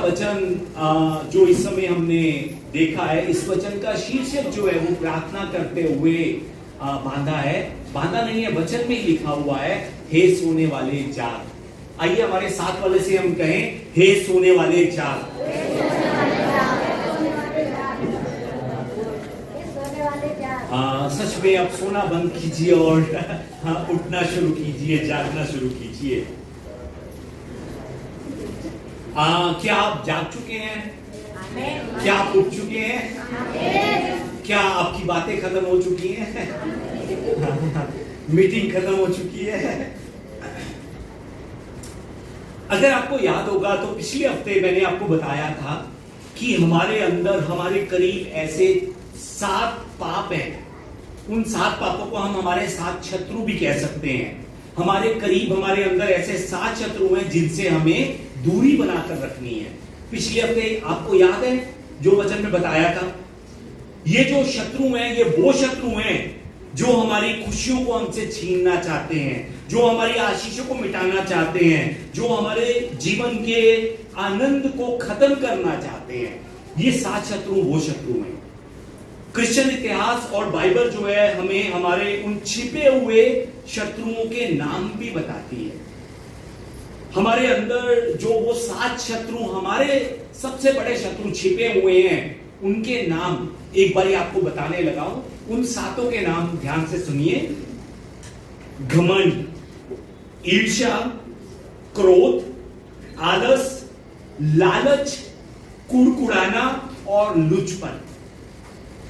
वचन जो इस समय हमने देखा है, इस वचन का शीर्षक जो है वो प्रार्थना करते हुए बांधा है। बांधा नहीं है, वचन में लिखा हुआ है, हे सोने वाले जाग। आइए हमारे साथ वाले से हम कहें, हे सोने वाले जाग। सच में अब सोना बंद कीजिए और उठना शुरू कीजिए, जागना शुरू कीजिए। क्या आप जाग चुके हैं? क्या आप उठ चुके हैं? क्या आपकी बातें खत्म हो चुकी हैं? मीटिंग खत्म हो चुकी है? अगर आपको याद होगा तो पिछले हफ्ते मैंने आपको बताया था कि हमारे अंदर, हमारे करीब ऐसे 7 पाप हैं। उन 7 पापों को हम हमारे 7 शत्रु भी कह सकते हैं। हमारे करीब, हमारे अंदर ऐसे 7 शत्रु हैं जिनसे हमें दूरी बनाकर रखनी है। पिछले हफ्ते आपको याद है जो वचन में बताया था, ये जो शत्रु हैं, ये वो शत्रु हैं जो हमारी खुशियों को हमसे छीनना चाहते हैं, जो हमारी आशीषों को मिटाना चाहते हैं, जो हमारे जीवन के आनंद को खत्म करना चाहते हैं। ये 7 शत्रु वो शत्रु हैं। क्रिश्चियन इतिहास और बाइबल जो है हमें हमारे उन छिपे हुए शत्रुओं के नाम भी बताती है। हमारे अंदर जो वो 7 शत्रु, हमारे सबसे बड़े शत्रु छिपे हुए हैं, उनके नाम एक बार आपको बताने लगा हूं। उन 7 के नाम ध्यान से सुनिए। घमंड, ईर्ष्या, क्रोध, आलस, लालच, कुड़कुड़ाना और लुचपन।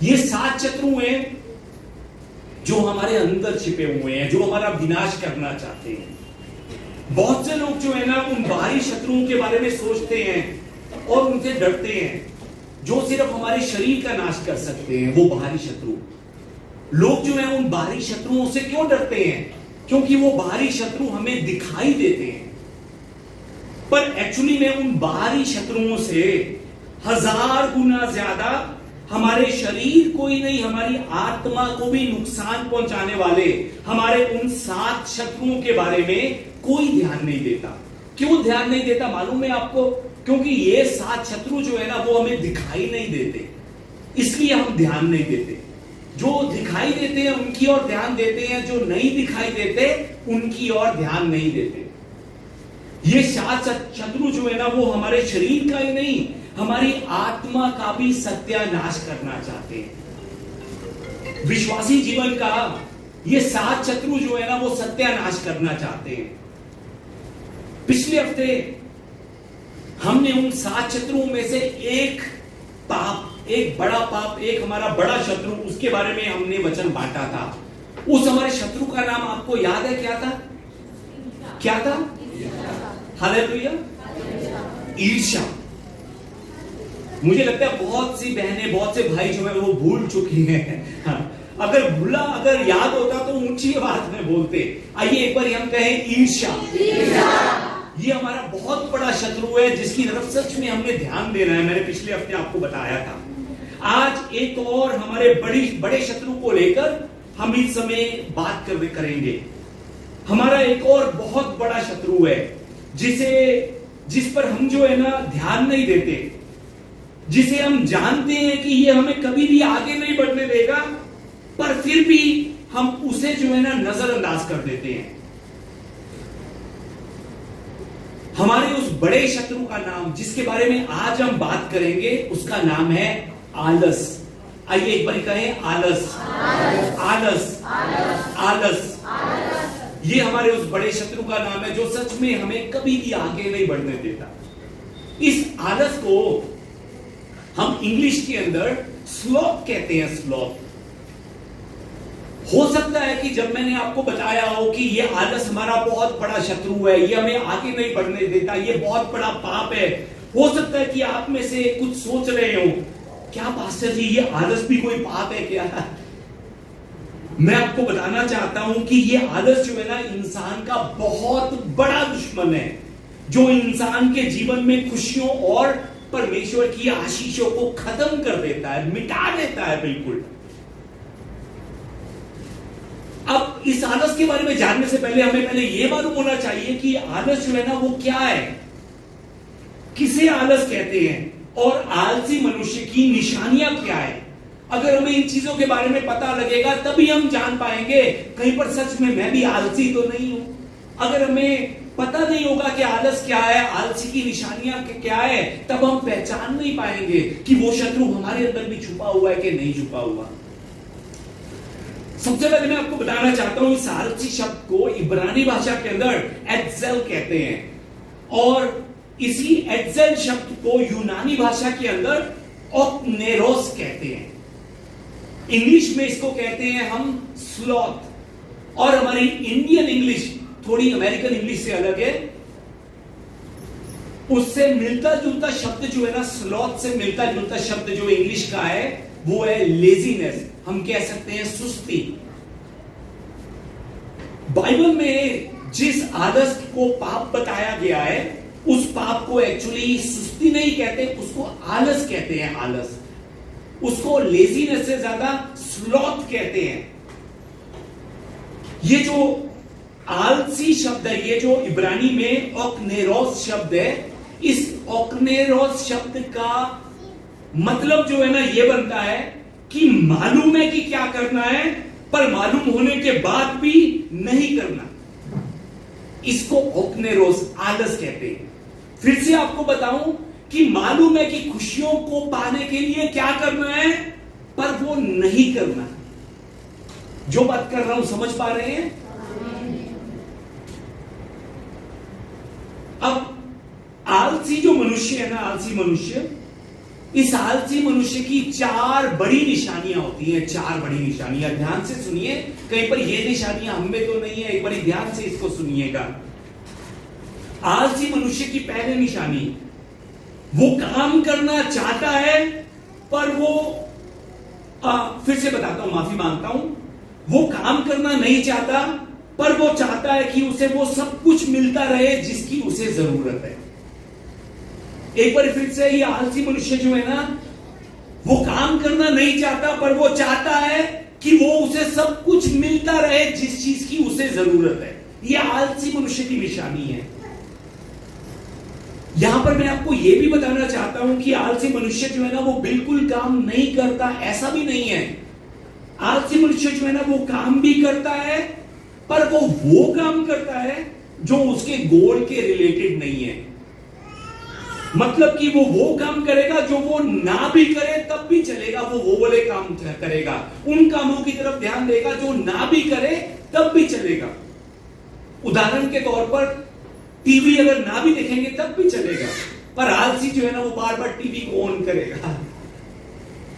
ये 7 शत्रु हैं जो हमारे अंदर छिपे हुए हैं, जो हमारा विनाश करना चाहते हैं। बहुत से लोग जो है ना, उन बाहरी शत्रुओं के बारे में सोचते हैं और उनसे डरते हैं, जो सिर्फ हमारे शरीर का नाश कर सकते हैं, वो बाहरी शत्रु। लोग जो है उन बाहरी शत्रुओं से क्यों डरते हैं? क्योंकि वो बाहरी शत्रु हमें दिखाई देते हैं, पर एक्चुअली में उन बाहरी शत्रुओं से 1000 गुना ज्यादा हमारे शरीर को ही नहीं, हमारी आत्मा को भी नुकसान पहुंचाने वाले हमारे उन 7 शत्रुओं के बारे में कोई ध्यान नहीं देता। क्यों ध्यान नहीं देता मालूम है आपको? क्योंकि ये 7 शत्रु जो है ना, वो हमें दिखाई नहीं देते, इसलिए हम ध्यान नहीं देते। जो दिखाई देते हैं उनकी ओर ध्यान देते हैं, जो नहीं दिखाई देते उनकी ओर ध्यान नहीं देते। ये 7 शत्रु जो है ना, वो हमारे शरीर का ही नहीं, हमारी आत्मा का भी सत्यानाश करना चाहते हैं। विश्वासी जीवन का ये 7 शत्रु जो है ना, वो सत्यानाश करना चाहते हैं। पिछले हफ्ते हमने उन 7 शत्रुओं में से एक पाप, एक बड़ा पाप, एक हमारा बड़ा शत्रु, उसके बारे में हमने वचन बांटा था। उस हमारे शत्रु का नाम आपको याद है क्या था? क्या था? हालेलुया, ईर्ष्या। मुझे लगता है बहुत सी बहनें, बहुत से भाई जो है वो भूल चुकी हैं। अगर भूला, अगर याद होता तो ऊंची आवाज में बोलते। आइए एक बार हम कहें, ईर्ष्या। ये हमारा बहुत बड़ा शत्रु है जिसकी तरफ सच में हमने ध्यान देना है। मैंने पिछले हफ्ते आपको बताया था। आज एक और हमारे बड़े शत्रु को लेकर हम इस समय बात करेंगे। हमारा एक और बहुत बड़ा शत्रु है जिस पर हम जो है ना ध्यान नहीं देते, जिसे हम जानते हैं कि ये हमें कभी भी आगे नहीं बढ़ने देगा, पर फिर भी हम उसे जो है ना नजरअंदाज कर देते हैं। हमारे उस बड़े शत्रु का नाम, जिसके बारे में आज हम बात करेंगे, उसका नाम है आलस। आइए एक बार कहें, आलस। आलस, आलस। ये हमारे उस बड़े शत्रु का नाम है जो सच में हमें कभी भी आगे नहीं बढ़ने देता। इस आलस को हम इंग्लिश के अंदर स्लॉथ कहते हैं। स्लॉथ। हो सकता है कि जब मैंने आपको बताया हो कि ये आलस हमारा बहुत बड़ा शत्रु है, ये हमें आगे नहीं बढ़ने देता, ये बहुत बड़ा पाप है, हो सकता है कि आप में से कुछ सोच रहे हो, क्या पास्टर जी ये आलस भी कोई पाप है क्या? मैं आपको बताना चाहता हूं कि ये आलस जो है ना, इंसान का बहुत बड़ा दुश्मन है, जो इंसान के जीवन में खुशियों और परमेश्वर की आशीषों को खत्म कर देता है, मिटा देता है बिल्कुल। अब इस आलस के बारे में जानने से पहले हमें पहले यह मालूम होना चाहिए कि आलस जो है ना वो क्या है। किसे आलस कहते हैं और आलसी मनुष्य की निशानियां क्या है। अगर हमें इन चीजों के बारे में पता लगेगा तभी हम जान पाएंगे कहीं पर सच में मैं भी आलसी तो नहीं हूं। अगर हमें पता नहीं होगा कि आलस क्या है, आलसी की निशानियां क्या है, तब हम पहचान नहीं पाएंगे कि वो शत्रु हमारे अंदर भी छुपा हुआ है कि नहीं छुपा हुआ। सबसे पहले मैं आपको बताना चाहता हूं इस आलसी शब्द को इब्रानी भाषा के अंदर एड्जेल कहते हैं और इसी एड्जेल शब्द को यूनानी भाषा के अंदर ओक्नेरोस कहते हैं। इंग्लिश में इसको कहते हैं हम स्लॉथ और हमारी इंडियन इंग्लिश थोड़ी अमेरिकन इंग्लिश से अलग है। उससे मिलता जुलता शब्द जो है ना, स्लॉथ से मिलता जुलता शब्द जो इंग्लिश का है वो है लेजीनेस, हम कह सकते हैं सुस्ती। बाइबल में जिस आदत को पाप बताया गया है उस पाप को एक्चुअली सुस्ती नहीं कहते, उसको आलस कहते हैं। आलस, उसको लेजीनेस से ज्यादा स्लॉथ कहते हैं। ये जो आलसी शब्द है, ये जो इब्रानी में ओक्नेरोस शब्द है, इस ओक्नेरोस शब्द का मतलब जो है ना ये बनता है कि मालूम है कि क्या करना है पर मालूम होने के बाद भी नहीं करना। इसको ओक्नेरोस आलस कहते हैं। फिर से आपको बताऊं कि मालूम है कि खुशियों को पाने के लिए क्या करना है पर वो नहीं करना। जो बात कर रहा हूं समझ पा रहे हैं? अब आलसी जो मनुष्य है ना, आलसी मनुष्य, इस आलसी मनुष्य की चार बड़ी निशानियां होती हैं। चार बड़ी निशानियां, ध्यान से सुनिए, कहीं पर ये निशानियां हम में तो नहीं है, एक बार ध्यान से इसको सुनिएगा। आलसी मनुष्य की पहली निशानी, वो काम करना चाहता है पर वो फिर से बताता हूं, माफी मांगता हूं, वो काम करना नहीं चाहता पर वो चाहता है कि उसे वो सब कुछ मिलता रहे जिसकी उसे जरूरत है। एक बार फिर से, ये आलसी मनुष्य जो है ना, वो काम करना नहीं चाहता पर वो चाहता है कि वो उसे सब कुछ मिलता रहे जिस चीज की उसे जरूरत है। ये आलसी मनुष्य की निशानी है। यहां पर मैं आपको यह भी बताना चाहता हूं कि आलसी मनुष्य जो है ना वो बिल्कुल काम नहीं करता, ऐसा भी नहीं है। आलसी मनुष्य जो है ना वो काम भी करता है पर वो काम करता है जो उसके गोल के रिलेटेड नहीं है। मतलब कि वो काम करेगा जो वो ना भी करे तब भी चलेगा, वो वाले काम करेगा। उन कामों की तरफ ध्यान देगा जो ना भी करे तब भी चलेगा। उदाहरण के तौर पर टीवी अगर ना भी देखेंगे तब भी चलेगा, पर आलसी जो है ना वो बार बार टीवी को ऑन करेगा।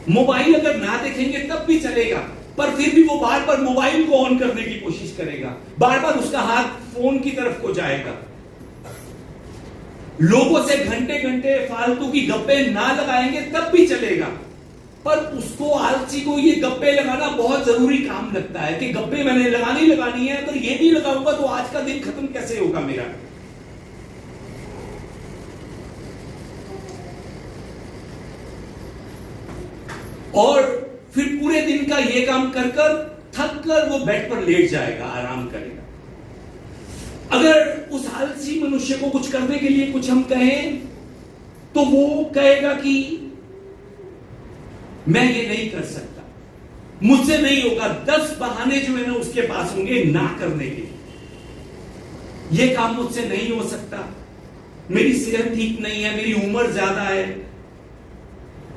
मोबाइल अगर ना देखेंगे तब भी चलेगा, पर फिर भी वो बार बार मोबाइल को ऑन करने की कोशिश करेगा, बार बार उसका हाथ फोन की तरफ को जाएगा। लोगों से घंटे घंटे फालतू की गप्पे ना लगाएंगे तब भी चलेगा, पर उसको, आलसी को, ये गप्पे लगाना बहुत जरूरी काम लगता है कि गप्पे मैंने लगानी है, अगर ये नहीं लगाऊंगा तो आज का दिन खत्म कैसे होगा मेरा। और फिर पूरे दिन का ये काम कर थक कर वो बेड पर लेट जाएगा, आराम करेगा। अगर उस आलसी मनुष्य को कुछ करने के लिए कुछ हम कहें तो वो कहेगा कि मैं ये नहीं कर सकता, मुझसे नहीं होगा। 10 बहाने जो है ना उसके पास होंगे ना करने के। ये काम मुझसे नहीं हो सकता, मेरी सेहत ठीक नहीं है, मेरी उम्र ज्यादा है,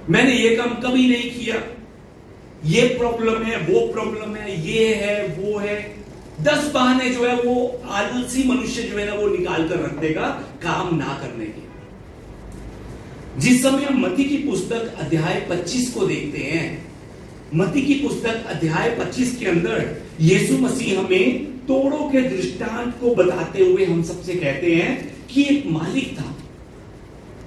मैंने ये काम कभी नहीं किया, ये प्रॉब्लम है, वो प्रॉब्लम है, ये है, वो है। 10 बहाने जो है वो आलसी मनुष्य जो है ना वो निकाल कर रख देगा काम ना करने के। जिस समय हम मत्ती की पुस्तक अध्याय 25 को देखते हैं, मत्ती की पुस्तक अध्याय 25 के अंदर यीशु मसीह हमें तोड़ों के दृष्टांत को बताते हुए हम सबसे कहते हैं कि एक मालिक था।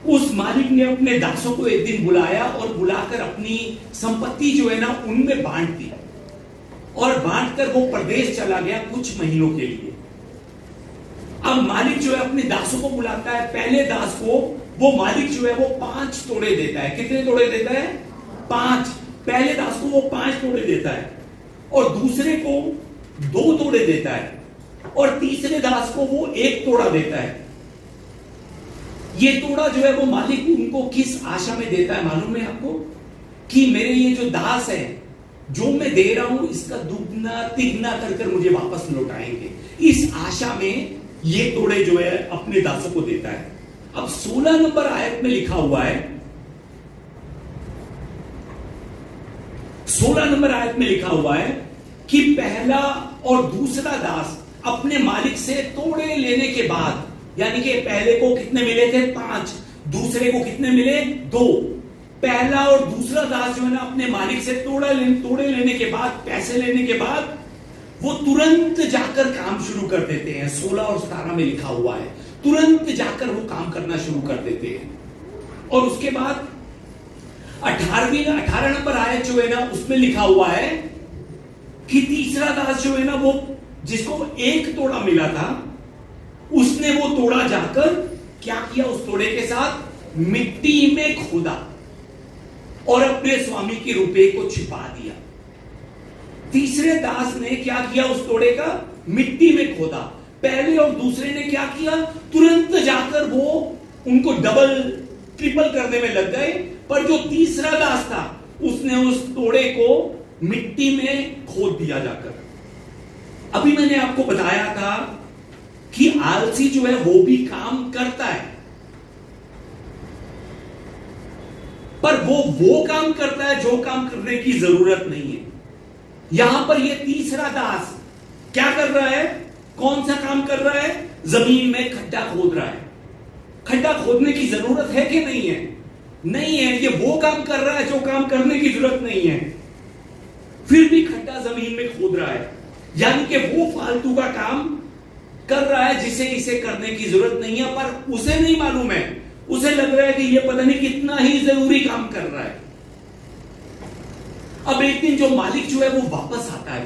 उस मालिक ने अपने दासों को एक दिन बुलाया और बुलाकर अपनी संपत्ति जो है ना उनमें बांट दी, और बांटकर वो प्रदेश चला गया कुछ महीनों के लिए। अब मालिक जो है अपने दासों को बुलाता है। पहले दास को वो मालिक जो है वो 5 तोड़े देता है। कितने तोड़े देता है? 5। पहले दास को वो 5 तोड़े देता है, और दूसरे को 2 तोड़े देता है, और तीसरे दास को वो 1 तोड़ा देता है। ये तोड़ा जो है वो मालिक उनको किस आशा में देता है मालूम है आपको? कि मेरे ये जो दास है, जो मैं दे रहा हूं इसका दुगना तिगना कर कर मुझे वापस लौटाएंगे, इस आशा में ये तोड़े जो है अपने दासों को देता है। अब 16 नंबर आयत में लिखा हुआ है, 16 नंबर आयत में लिखा हुआ है कि पहला और दूसरा दास अपने मालिक से तोड़े लेने के बाद, यानी कि पहले को कितने मिले थे? 5, दूसरे को कितने मिले? 2। पहला और दूसरा दास जो है ना अपने मालिक से तोड़े लेने के बाद, पैसे लेने के बाद वो तुरंत जाकर काम शुरू कर देते हैं। 16 और 17 में लिखा हुआ है, तुरंत जाकर वो काम करना शुरू कर देते हैं। और उसके बाद 18 नंबर आयत जो है ना उसमें लिखा हुआ है कि तीसरा दास जो है ना वो जिसको 1 तोड़ा मिला था, उसने वो तोड़ा जाकर क्या किया? उस तोड़े के साथ मिट्टी में खोदा और अपने स्वामी के रुपए को छिपा दिया। तीसरे दास ने क्या किया? उस तोड़े का मिट्टी में खोदा। पहले और दूसरे ने क्या किया? तुरंत जाकर वो उनको डबल ट्रिपल करने में लग गए। पर जो तीसरा दास था उसने उस तोड़े को मिट्टी में खोद दिया जाकर। अभी मैंने आपको बताया था कि आलसी जो है वो भी काम करता है, पर वो काम करता है जो काम करने की जरूरत नहीं है। यहां पर ये तीसरा दास क्या कर रहा है? कौन सा काम कर रहा है? जमीन में खड्डा खोद रहा है। खड्डा खोदने की जरूरत है कि नहीं है? नहीं है। ये वो काम कर रहा है जो काम करने की जरूरत नहीं है, फिर भी खड्डा जमीन में खोद रहा है। यानी कि वो फालतू का काम कर रहा है जिसे इसे करने की जरूरत नहीं है, पर उसे नहीं मालूम है। उसे लग रहा है कि ये पता नहीं कितना ही जरूरी काम कर रहा है। अब एक दिन जो मालिक जो है वो वापस आता है।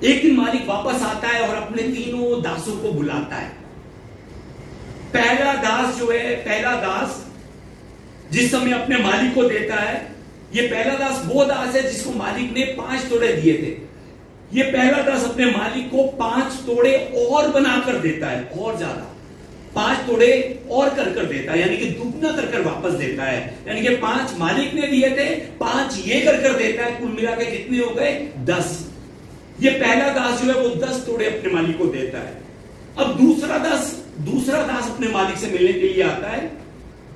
एक दिन मालिक वापस आता है और अपने तीनों दासों को बुलाता है। पहला दास जो है, पहला दास जिस समय अपने मालिक को देता है, ये पहला दास वो दास है जिसको मालिक ने 5 तोड़े दिए थे। ये पहला दास अपने मालिक को 5 तोड़े और बनाकर देता है, और ज्यादा 5 तोड़े और कर देता है, यानी कि दुगना कर वापस देता है। यानी कि 5 मालिक ने दिए थे, 5 ये कर देता है। कुल मिला के कितने हो गए? 10। ये पहला दास जो है वो 10 तोड़े अपने मालिक को देता है। अब दूसरा दास अपने मालिक से मिलने के लिए आता है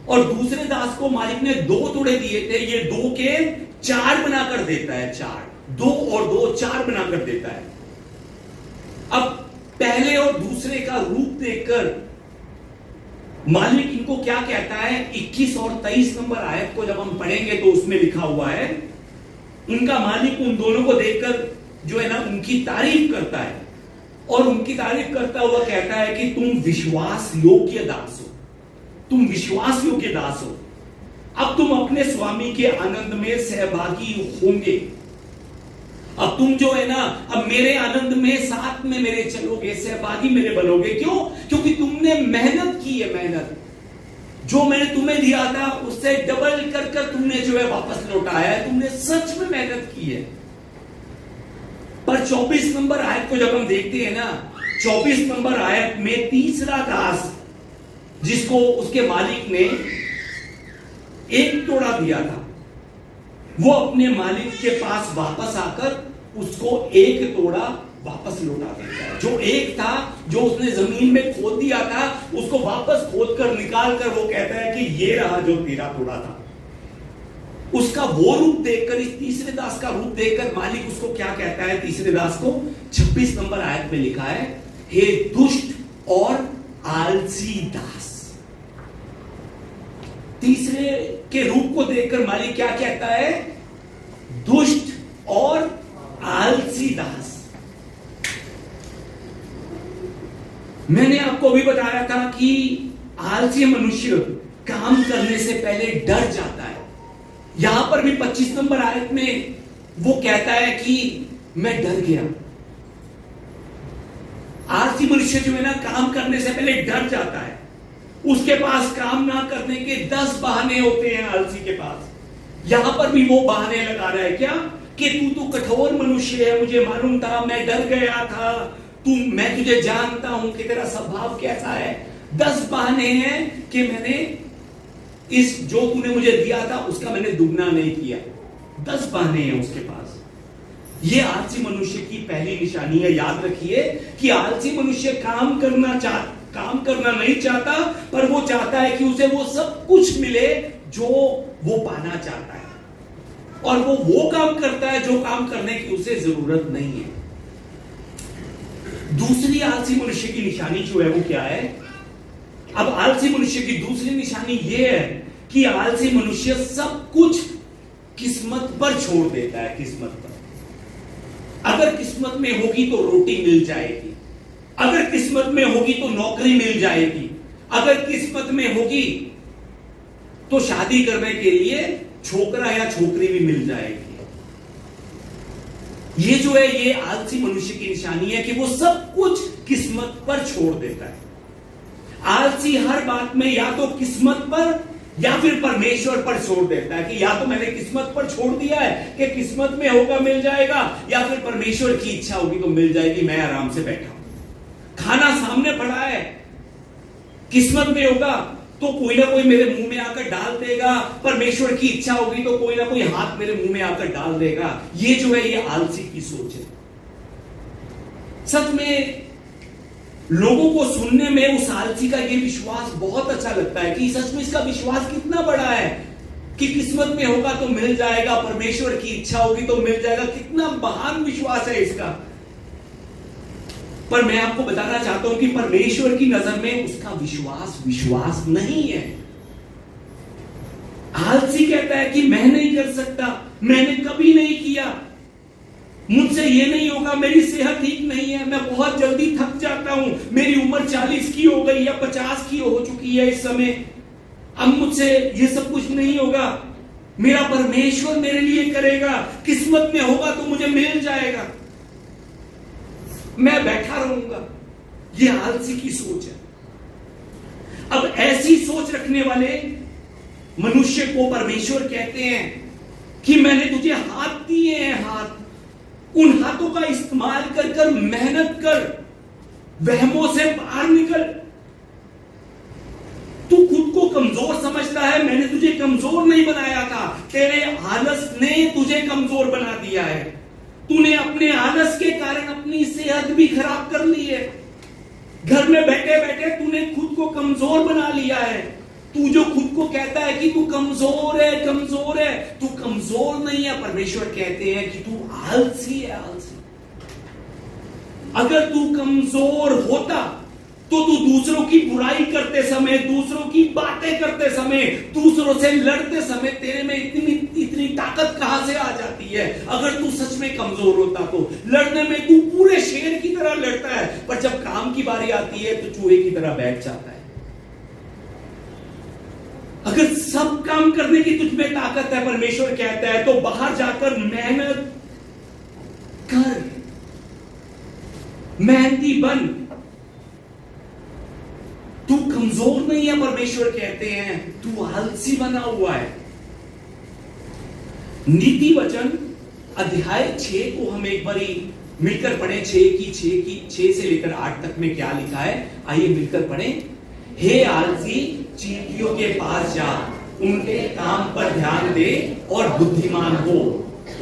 और दूसरे दास को मालिक ने 2 तोड़े दिए थे, ये 2 के 4 बनाकर देता है। 2 और 2 4 बनाकर देता है। अब पहले और दूसरे का रूप देखकर मालिक इनको क्या कहता है? 21 और 23 नंबर आयत को जब हम पढ़ेंगे तो उसमें लिखा हुआ है, उनका मालिक उन दोनों को देखकर जो है ना उनकी तारीफ करता है, और उनकी तारीफ करता हुआ कहता है कि तुम विश्वास योग्य दास हो, तुम विश्वास योग्य दास हो। अब तुम अपने स्वामी के आनंद में सहभागी होंगे। अब तुम जो है ना, अब मेरे आनंद में साथ में मेरे चलोगे, सहभागी मेरे बनोगे। क्यों? क्योंकि तुमने मेहनत की है। मेहनत जो मैंने तुम्हें दिया था उससे डबल कर तुमने जो है वापस लौटाया है। तुमने सच में मेहनत की है। पर 24 नंबर आयत को जब हम देखते हैं ना, 24 नंबर आयत में तीसरा दास जिसको उसके मालिक ने 1 तोड़ा दिया था, वो अपने मालिक के पास वापस आकर उसको 1 तोड़ा वापस लौटा देता है। जो 1 था, जो उसने जमीन में खोद दिया था, उसको वापस खोद कर निकाल कर वो कहता है कि ये रहा जो तेरा तोड़ा था। उसका वो रूप देखकर, इस तीसरे दास का रूप देखकर मालिक उसको क्या कहता है? तीसरे दास को 26 नंबर आयत में लिखा है, हे दुष्ट और आलसी दास। तीसरे के रूप को देखकर मालिक क्या कहता है? दुष्ट और आलसी दास। मैंने आपको अभी बताया था कि आलसी मनुष्य काम करने से पहले डर जाता है। यहां पर भी 25 नंबर आयत में वो कहता है कि मैं डर गया। आलसी मनुष्य जो है ना, काम करने से पहले डर जाता है। उसके पास काम ना करने के 10 बहाने होते हैं आलसी के पास। यहां पर भी वो बहाने लगा रहा है क्या? कि तू तो कठोर मनुष्य है, मुझे मालूम था, मैं डर गया था, मैं तुझे जानता हूं कि तेरा स्वभाव कैसा है। 10 बहाने हैं कि मैंने इस जो तूने मुझे दिया था उसका मैंने दुगना नहीं किया। 10 बहाने हैं उसके पास। ये आलसी मनुष्य की पहली निशानी है। याद रखिए कि आलसी मनुष्य काम करना नहीं चाहता, पर वो चाहता है कि उसे वो सब कुछ मिले जो वो पाना चाहता है, और वो काम करता है जो काम करने की उसे जरूरत नहीं है। दूसरी आलसी मनुष्य की निशानी जो है वो क्या है? अब आलसी मनुष्य की दूसरी निशानी ये है कि आलसी मनुष्य सब कुछ किस्मत पर छोड़ देता है। किस्मत पर, अगर किस्मत में होगी तो रोटी मिल जाएगी, अगर किस्मत में होगी तो नौकरी मिल जाएगी, अगर किस्मत में होगी तो शादी करने के लिए छोकरा या छोकरी भी मिल जाएगी। ये जो है ये आलसी मनुष्य की निशानी है कि वो सब कुछ किस्मत पर छोड़ देता है। आलसी हर बात में या तो किस्मत पर या फिर परमेश्वर पर छोड़ देता है कि या तो मैंने किस्मत पर छोड़ दिया है कि किस्मत में होगा मिल जाएगा, या फिर परमेश्वर की इच्छा होगी तो मिल जाएगी, मैं आराम से बैठा हूं, खाना सामने पड़ा है, किस्मत में होगा तो कोई ना कोई मेरे मुंह में आकर डाल देगा, परमेश्वर की इच्छा होगी तो कोई ना कोई हाथ मेरे मुंह में आकर डाल देगा। ये जो है ये आलसी की सोच है। सच में लोगों को सुनने में उस आलसी का ये विश्वास बहुत अच्छा लगता है कि सच में इसका विश्वास कितना बड़ा है कि किस्मत में होगा तो मिल जाएगा, परमेश्वर की इच्छा होगी तो मिल जाएगा। कितना महान विश्वास है इसका। पर मैं आपको बताना चाहता हूं कि परमेश्वर की नजर में उसका विश्वास नहीं है। आलसी कहता है कि मैं नहीं कर सकता, मैंने कभी नहीं किया, मुझसे ये नहीं होगा, मेरी सेहत ठीक नहीं है, मैं बहुत जल्दी थक जाता हूं, मेरी उम्र 40 की हो गई या 50 की हो चुकी है इस समय, अब मुझसे ये सब कुछ नहीं होगा, मेरा परमेश्वर मेरे लिए करेगा, किस्मत में होगा तो मुझे मिल जाएगा, मैं बैठा रहूंगा। ये आलसी की सोच है। अब ऐसी सोच रखने वाले मनुष्य को परमेश्वर कहते हैं कि मैंने तुझे हाथ दिए हैं, हाथ, उन हाथों का इस्तेमाल कर कर मेहनत कर, वहमों से बाहर निकल। तू खुद को कमजोर समझता है, मैंने तुझे कमजोर नहीं बनाया था, तेरे आलस ने तुझे कमजोर बना दिया है। तूने अपने आलस के कारण अपनी सेहत भी खराब कर ली है। घर में बैठे बैठे तूने खुद को कमजोर बना लिया है। तू जो खुद को कहता है कि तू कमजोर है, कमजोर है, तू कमजोर नहीं है। परमेश्वर कहते हैं कि तू आलसी है, आलसी। अगर तू कमजोर होता तो तू दूसरों की बुराई करते समय, दूसरों की बातें करते समय, दूसरों से लड़ते समय तेरे में इतनी ताकत कहां से आ जाती है? अगर तू सच में कमजोर होता तो लड़ने में तू पूरे शेर की तरह लड़ता है, पर जब काम की बारी आती है तो चूहे की तरह बैठ जाता है। अगर सब काम करने की तुझ में ताकत है, परमेश्वर कहता है, तो बाहर जाकर मेहनत कर, मेहनती बन। तू कमजोर नहीं है, परमेश्वर कहते हैं, तू आलसी बना हुआ है। नीति वचन अध्याय 6 को हम एक बार मिलकर पढ़ें। 6 से लेकर 8 तक में क्या लिखा है, आइए मिलकर पढ़ें। हे आलसी, चींटियों के पास जा, उनके काम पर ध्यान दे और बुद्धिमान हो।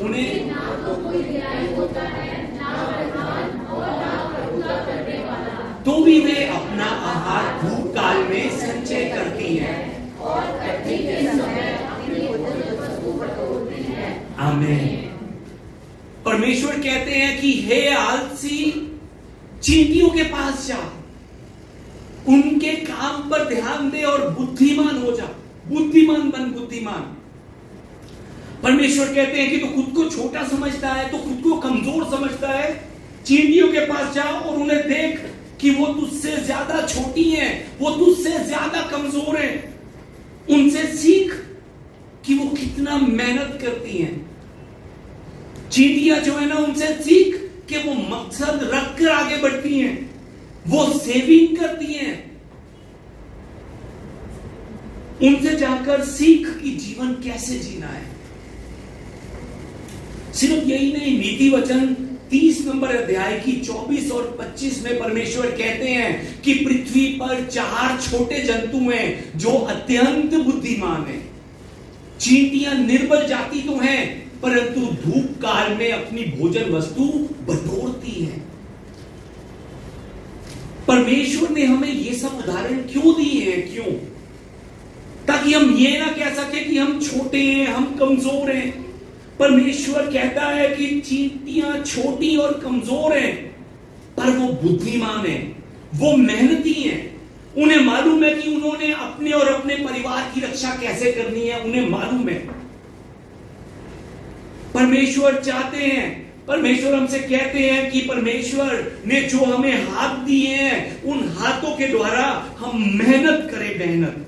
उन्हें ना तो कोई न्याय होता है, ना प्रधान और ना प्रभुता करने वाला, तो भी वे अपना आहार भूतकाल में संचय करती हैं और कटनी के समय अपनी भोजन वस्तु बटोरती हैं। आमीन। परमेश्वर कहते हैं कि हे आलसी, चींटियों के पास जा, उनके काम पर ध्यान दे और बुद्धिमान हो जा। बुद्धिमान बन, बुद्धिमान। परमेश्वर कहते हैं कि तो खुद को छोटा समझता है, तो खुद को कमजोर समझता है, चींटियों के पास जा और उन्हें देख कि वो तुझसे ज्यादा छोटी हैं, वो तुझसे ज्यादा कमजोर हैं। उनसे सीख कि वो कितना मेहनत करती हैं। चींटियां जो है ना, उनसे सीख कि वो मकसद रखकर आगे बढ़ती हैं, वो सेविंग करती हैं। उनसे जाकर सीख कि जीवन कैसे जीना है। सिर्फ यही नहीं, नीति वचन 30 नंबर अध्याय की 24 और 25 में परमेश्वर कहते हैं कि पृथ्वी पर 4 छोटे जंतु हैं जो अत्यंत बुद्धिमान हैं। चींटियां निर्बल जाति तो हैं, परंतु धूप काल में अपनी भोजन वस्तु बटोरती हैं। परमेश्वर ने हमें ये सब उदाहरण क्यों दिए हैं? क्यों? ताकि हम ये ना कह सके कि हम छोटे हैं, हम कमजोर हैं। परमेश्वर कहता है कि चींटियां छोटी और कमजोर हैं, पर वो बुद्धिमान हैं, वो मेहनती हैं। उन्हें मालूम है कि उन्होंने अपने और अपने परिवार की रक्षा कैसे करनी है, उन्हें मालूम है। परमेश्वर चाहते हैं, परमेश्वर हमसे कहते हैं कि परमेश्वर ने जो हमें हाथ दिए हैं, उन हाथों के द्वारा हम मेहनत करें। मेहनत,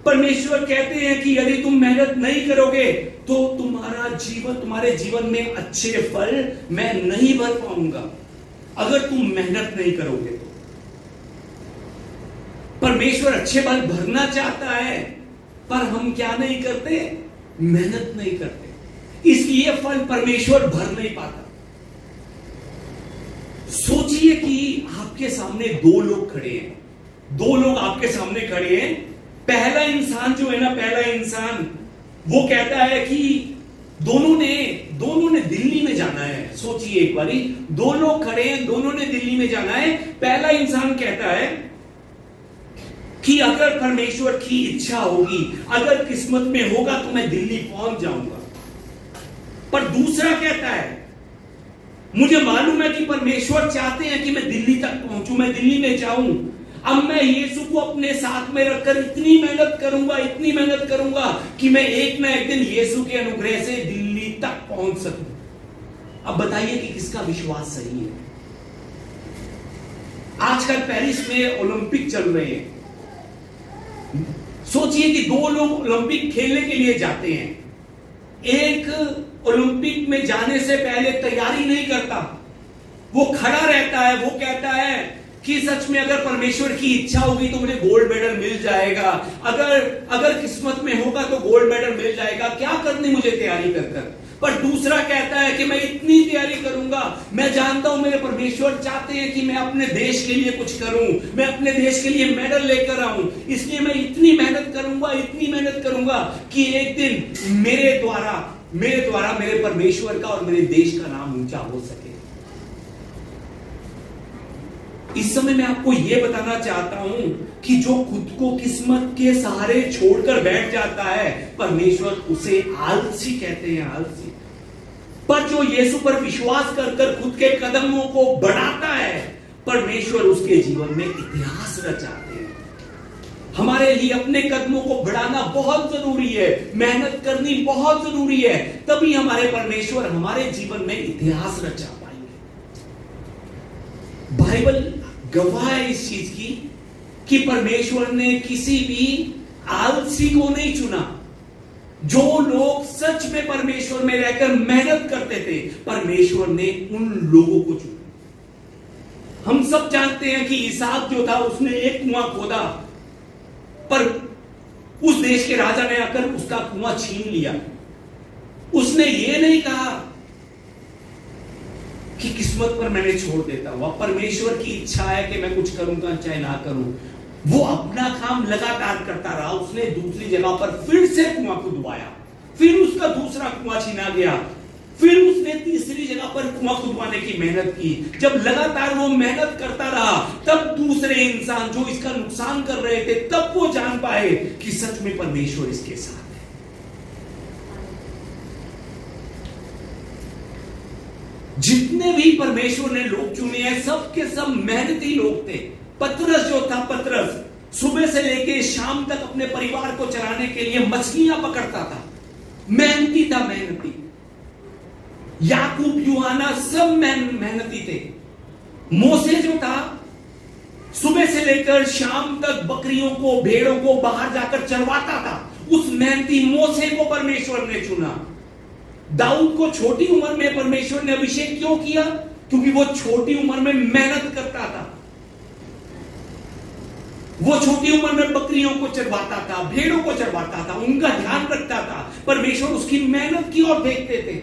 परमेश्वर कहते हैं कि यदि तुम मेहनत नहीं करोगे तो तुम्हारे जीवन में अच्छे फल मैं नहीं भर पाऊंगा। अगर तुम मेहनत नहीं करोगे तो परमेश्वर अच्छे फल भरना चाहता है, पर हम क्या नहीं करते? मेहनत नहीं करते, इसलिए फल परमेश्वर भर नहीं पाता। सोचिए कि आपके सामने 2 लोग खड़े हैं, 2 लोग आपके सामने खड़े हैं। पहला इंसान जो है ना, पहला इंसान वो कहता है कि दोनों ने दिल्ली में जाना है। सोचिए एक बारी, 2 लोग खड़े हैं, दोनों ने दिल्ली में जाना है। पहला इंसान कहता है कि अगर परमेश्वर की इच्छा होगी, अगर किस्मत में होगा तो मैं दिल्ली पहुंच जाऊंगा। पर दूसरा कहता है, मुझे मालूम है कि परमेश्वर चाहते हैं कि मैं दिल्ली तक पहुंचूं, मैं दिल्ली में जाऊं। अब मैं यीशु को अपने साथ में रखकर इतनी मेहनत करूंगा कि मैं एक ना एक दिन यीशु के अनुग्रह से दिल्ली तक पहुंच सकूं। अब बताइए कि किसका विश्वास सही है? आजकल पेरिस में ओलंपिक चल रहे हैं। सोचिए कि 2 लोग ओलंपिक खेलने के लिए जाते हैं। एक ओलंपिक में जाने से पहले तैयारी नहीं करता, वो खड़ा रहता है, वो कहता है कि सच में अगर परमेश्वर की इच्छा होगी तो मुझे गोल्ड मेडल मिल जाएगा, अगर किस्मत में होगा तो गोल्ड मेडल मिल जाएगा, क्या करनी मुझे तैयारी कर। पर दूसरा कहता है कि मैं इतनी तैयारी करूंगा, मैं जानता हूं मेरे परमेश्वर चाहते हैं कि मैं अपने देश के लिए कुछ करूं, मैं अपने देश के लिए मेडल लेकर आऊं, इसलिए मैं इतनी मेहनत करूंगा कि एक दिन मेरे द्वारा मेरे परमेश्वर का और मेरे देश का नाम ऊंचा हो सके। इस समय मैं आपको यह बताना चाहता हूं कि जो खुद को किस्मत के सहारे छोड़कर बैठ जाता है, परमेश्वर उसे आलसी कहते हैं, आलसी। पर जो यीशु पर विश्वास कर खुद के कदमों को बढ़ाता है, परमेश्वर उसके जीवन में इतिहास रचाते हैं। हमारे लिए अपने कदमों को बढ़ाना बहुत जरूरी है, मेहनत करनी बहुत जरूरी है, तभी हमारे परमेश्वर हमारे जीवन में इतिहास रचा पाएंगे। बाइबल गवाह है इस चीज की कि परमेश्वर ने किसी भी आलसी को नहीं चुना। जो लोग सच में परमेश्वर में रहकर मेहनत करते थे, परमेश्वर ने उन लोगों को चुना। हम सब जानते हैं कि इसहाक जो था, उसने एक कुआं खोदा, पर उस देश के राजा ने आकर उसका कुआं छीन लिया। उसने ये नहीं कहा कि किस्मत पर मैंने छोड़ देता हूं, अब परमेश्वर की इच्छा है कि मैं कुछ करूंगा चाहे ना करूं। वो अपना काम लगातार करता रहा। उसने दूसरी जगह पर फिर से कुआं खुदवाया, फिर उसका दूसरा कुआं छीना गया, फिर उसने तीसरी जगह पर कुआं खुदवाने की मेहनत की। जब लगातार वो मेहनत करता रहा, तब दूसरे इंसान जो इसका नुकसान कर रहे थे, तब वो जान पाए कि सच में परमेश्वर इसके साथ है। जितने भी परमेश्वर ने लोग चुने हैं, सब के सब मेहनती लोग थे। पतरस जो था, पतरस सुबह से लेकर शाम तक अपने परिवार को चलाने के लिए मछलियां पकड़ता था, मेहनती था, मेहनती। याकूब, यूहन्ना सब मेहनती थे। मोसे जो था, सुबह से लेकर शाम तक बकरियों को, भेड़ों को बाहर जाकर चरवाता था। उस मेहनती मोसे को परमेश्वर ने चुना। दाऊद को छोटी उम्र में परमेश्वर ने अभिषेक क्यों किया? क्योंकि वो छोटी उम्र में मेहनत करता था। वो छोटी उम्र में बकरियों को चरवाता था, भेड़ों को चरवाता था, उनका ध्यान रखता था। परमेश्वर उसकी मेहनत की ओर देखते थे।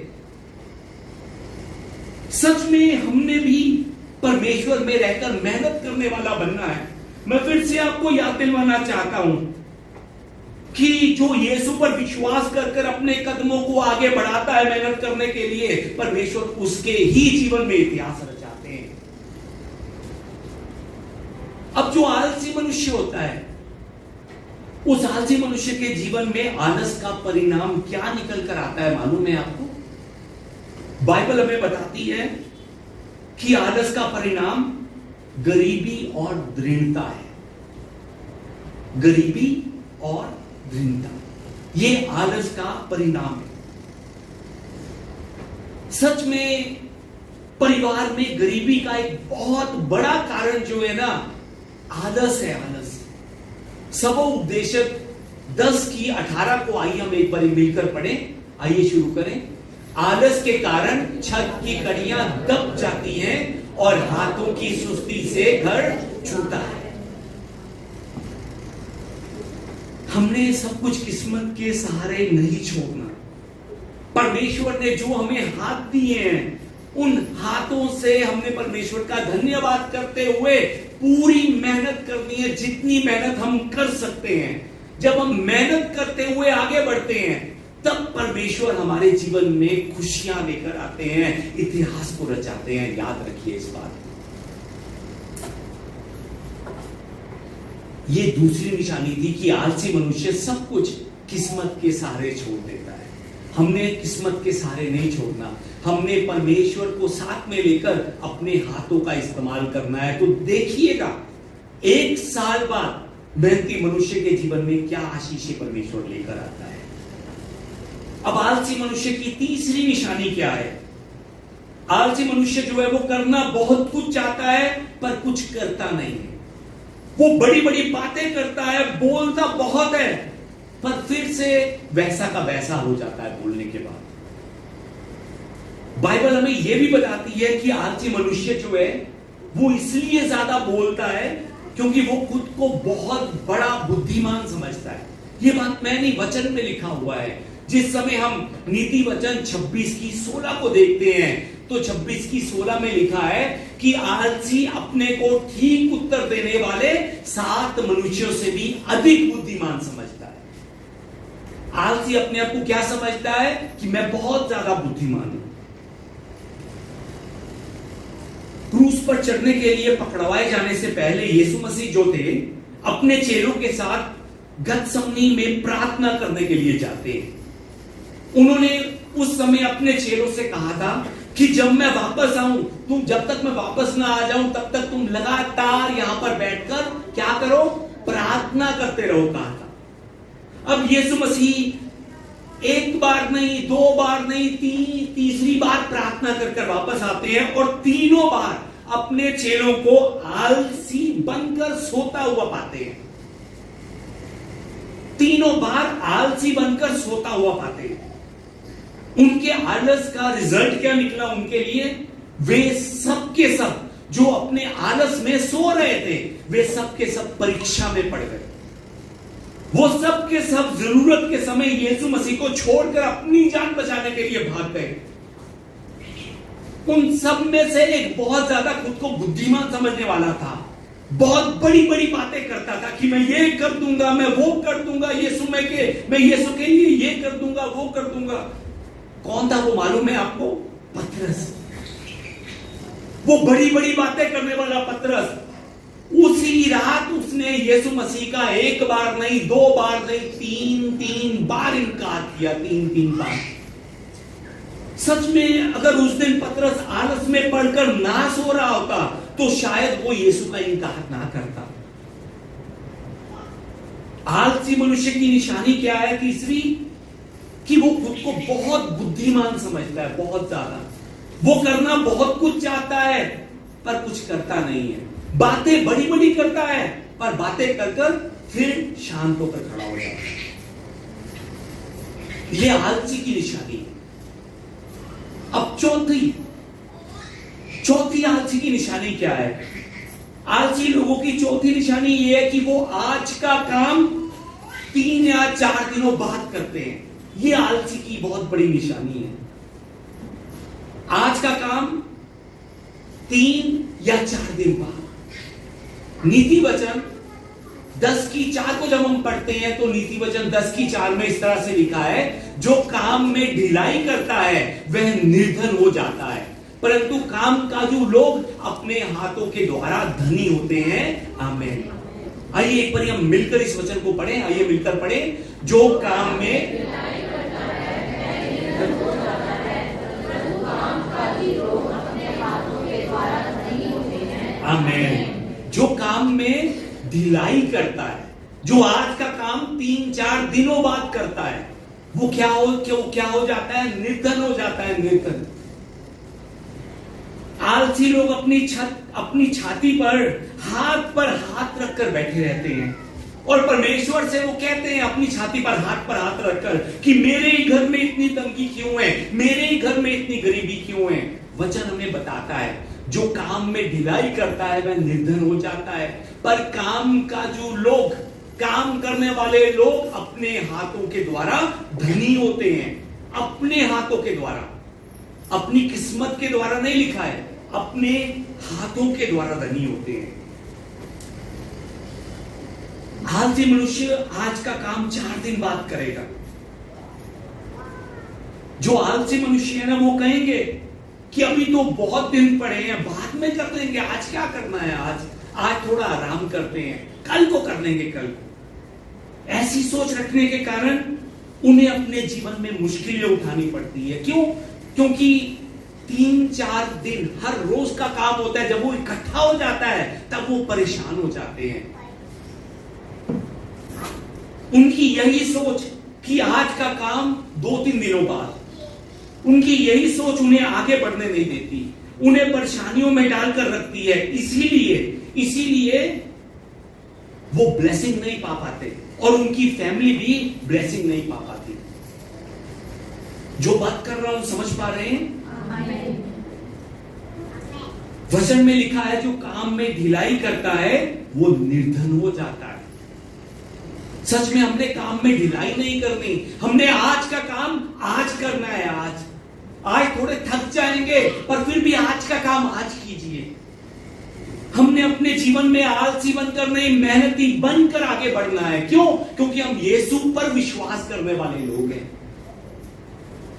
सच में हमने भी परमेश्वर में रहकर मेहनत करने वाला बनना है। मैं फिर से आपको याद दिलवाना चाहता हूं कि जो यीशु पर विश्वास कर अपने कदमों को आगे बढ़ाता है मेहनत करने के लिए, परमेश्वर उसके ही जीवन में इतिहास रचाते हैं। अब जो आलसी मनुष्य होता है, उस आलसी मनुष्य के जीवन में आलस का परिणाम क्या निकल कर आता है मालूम है आपको? बाइबल हमें बताती है कि आलस का परिणाम गरीबी और दृढ़ता है। गरीबी और दृढ़ता, ये आलस का परिणाम है। सच में परिवार में गरीबी का एक बहुत बड़ा कारण जो है ना, आलस है। आलस। सबोपदेशक 10:18 को आइए हम एक बार मिलकर पढ़ें। आइए शुरू करें। आलस के कारण छत की कड़ियां दब जाती हैं और हाथों की सुस्ती से घर छूटा है। हमने सब कुछ किस्मत के सहारे नहीं छोड़ना। परमेश्वर ने जो हमें हाथ दिए हैं, उन हाथों से हमने परमेश्वर का धन्यवाद करते हुए पूरी मेहनत करनी है, जितनी मेहनत हम कर सकते हैं। जब हम मेहनत करते हुए आगे बढ़ते हैं, तब परमेश्वर हमारे जीवन में खुशियां लेकर आते हैं, इतिहास को रचाते हैं। याद रखिए इस बात। ये दूसरी निशानी थी कि आलसी मनुष्य सब कुछ किस्मत के सहारे छोड़ देता है। हमने किस्मत के सहारे नहीं छोड़ना, हमने परमेश्वर को साथ में लेकर अपने हाथों का इस्तेमाल करना है। तो देखिएगा 1 साल बाद मेहनती मनुष्य के जीवन में क्या आशीष परमेश्वर लेकर आता है। अब आलसी मनुष्य की तीसरी निशानी क्या है? आलसी मनुष्य जो है वो करना बहुत कुछ चाहता है पर कुछ करता नहीं है। वो बड़ी बड़ी बातें करता है, बोलता बहुत है, पर फिर से वैसा का वैसा हो जाता है बोलने के बाद। बाइबल हमें यह भी बताती है कि आलसी मनुष्य जो है वो इसलिए ज्यादा बोलता है क्योंकि वो खुद को बहुत बड़ा बुद्धिमान समझता है। ये बात मैं नहीं, वचन में लिखा हुआ है। जिस समय हम नीति वचन 26:16 को देखते हैं तो 26:16 में लिखा है कि आलसी अपने को ठीक उत्तर देने वाले 7 मनुष्यों से भी अधिक बुद्धिमान समझता है। आलसी अपने आप को क्या समझता है कि मैं बहुत ज्यादा बुद्धिमान हूं। क्रूस पर चढ़ने के लिए पकड़वाए जाने से पहले यीशु मसीह जो थे, अपने चेलों के साथ गतसमनी में प्रार्थना करने के लिए जाते हैं। उन्होंने उस समय अपने चेलों से कहा था कि जब मैं वापस आऊं, जब तक मैं वापस ना आ जाऊं तब तक तुम लगातार यहां पर बैठकर क्या करो? प्रार्थना करते रहो, कहा था। अब यीशु मसीह 1 बार नहीं, 2 बार नहीं, तीसरी बार प्रार्थना कर वापस आते हैं और तीनों बार अपने चेलों को आलसी बनकर सोता हुआ पाते हैं। तीनों बार आलसी बनकर सोता हुआ पाते हैं। उनके आलस का रिजल्ट क्या निकला उनके लिए? वे सब के सब जो अपने आलस में सो रहे थे, वे सब के सब परीक्षा में पड़ गए। वो सब के सब जरूरत के समय यीशु मसीह को छोड़कर अपनी जान बचाने के लिए भाग गए। उन सब में से एक बहुत ज्यादा खुद को बुद्धिमान समझने वाला था, बहुत बड़ी बड़ी बातें करता था कि मैं ये कर दूंगा, मैं वो कर दूंगा, मैं यीशु के लिए ये कर दूंगा, वो कर दूंगा। कौन था वो मालूम है आपको? पतरस। वो बड़ी बड़ी बातें करने वाला पतरस। उसी रात उसने यीशु मसीह का 1 बार नहीं, 2 बार नहीं, 3 बार इनकार किया। 3 बार। सच में अगर उस दिन पतरस आलस में पड़कर ना सो रहा होता तो शायद वो यीशु का इनकार ना करता। आलसी मनुष्य की निशानी क्या है? तीसरी, कि वो खुद को बहुत बुद्धिमान समझता है, बहुत ज्यादा। वो करना बहुत कुछ चाहता है पर कुछ करता नहीं है। बातें बड़ी बड़ी करता है पर बातें कर फिर शांत होकर खड़ा हो जाता है। यह आलसी की निशानी है। अब चौथी आलसी की निशानी क्या है? आलसी लोगों की चौथी निशानी यह है कि वो आज का काम 3 या 4 दिनों बाद करते हैं। यह आलसी की बहुत बड़ी निशानी है। आज का काम 3 या 4 दिन बाद। नीति वचन 10:4 को जब हम पढ़ते हैं तो नीति वचन 10:4 में इस तरह से लिखा है, जो काम में ढिलाई करता है वह निर्धन हो जाता है, परंतु कामकाजू लोग अपने हाथों के द्वारा धनी होते हैं। आमीन। आइए एक बार हम मिलकर इस वचन को पढ़ें। आइए मिलकर पढ़ें। जो काम में आमीन। जो काम में ढिलाई करता है, जो आज का काम 3-4 दिनों बाद करता है, वो क्या हो जाता है? निर्धन हो जाता है। निर्धन। आलसी लोग अपनी छाती पर हाथ रखकर बैठे रहते हैं और परमेश्वर से वो कहते हैं अपनी छाती पर हाथ रखकर कि मेरे ही घर में इतनी तंगी क्यों है, मेरे ही घर में इतनी गरीबी क्यों है। वचन हमें बताता है जो काम में ढिलाई करता है वह निर्धन हो जाता है, पर काम करने वाले लोग अपने हाथों के द्वारा धनी होते हैं। अपने हाथों के द्वारा, अपनी किस्मत के द्वारा नहीं लिखा है, अपने हाथों के द्वारा धनी होते हैं। आलसी मनुष्य आज का काम 4 दिन बाद करेगा। जो आलसी मनुष्य है ना, वो कहेंगे कि अभी तो बहुत दिन पड़े हैं, बाद में कर लेंगे, आज क्या करना है, आज थोड़ा आराम करते हैं, कल को कर लेंगे, कल। ऐसी सोच रखने के कारण उन्हें अपने जीवन में मुश्किलें उठानी पड़ती है। क्यों? क्योंकि 3-4 दिन हर रोज का काम होता है, जब वो इकट्ठा हो जाता है तब वो परेशान हो जाते हैं। उनकी यही सोच कि आज का काम 2-3 दिनों बाद, उनकी यही सोच उन्हें आगे बढ़ने नहीं देती, उन्हें परेशानियों में डालकर रखती है। इसीलिए वो ब्लेसिंग नहीं पा पाते और उनकी फैमिली भी ब्लेसिंग नहीं पा पाती। जो बात कर रहा हूं समझ पा रहे हैं? वचन में लिखा है जो काम में ढिलाई करता है वो निर्धन हो जाता है। सच में हमने काम में ढिलाई नहीं करनी, हमने आज का काम आज करना है। आज थोड़े थक जाएंगे पर फिर भी आज का काम आज कीजिए। हमने अपने जीवन में आलसी बनकर नहीं, मेहनती बनकर आगे बढ़ना है। क्यों? क्योंकि हम यीशु पर विश्वास करने वाले लोग हैं।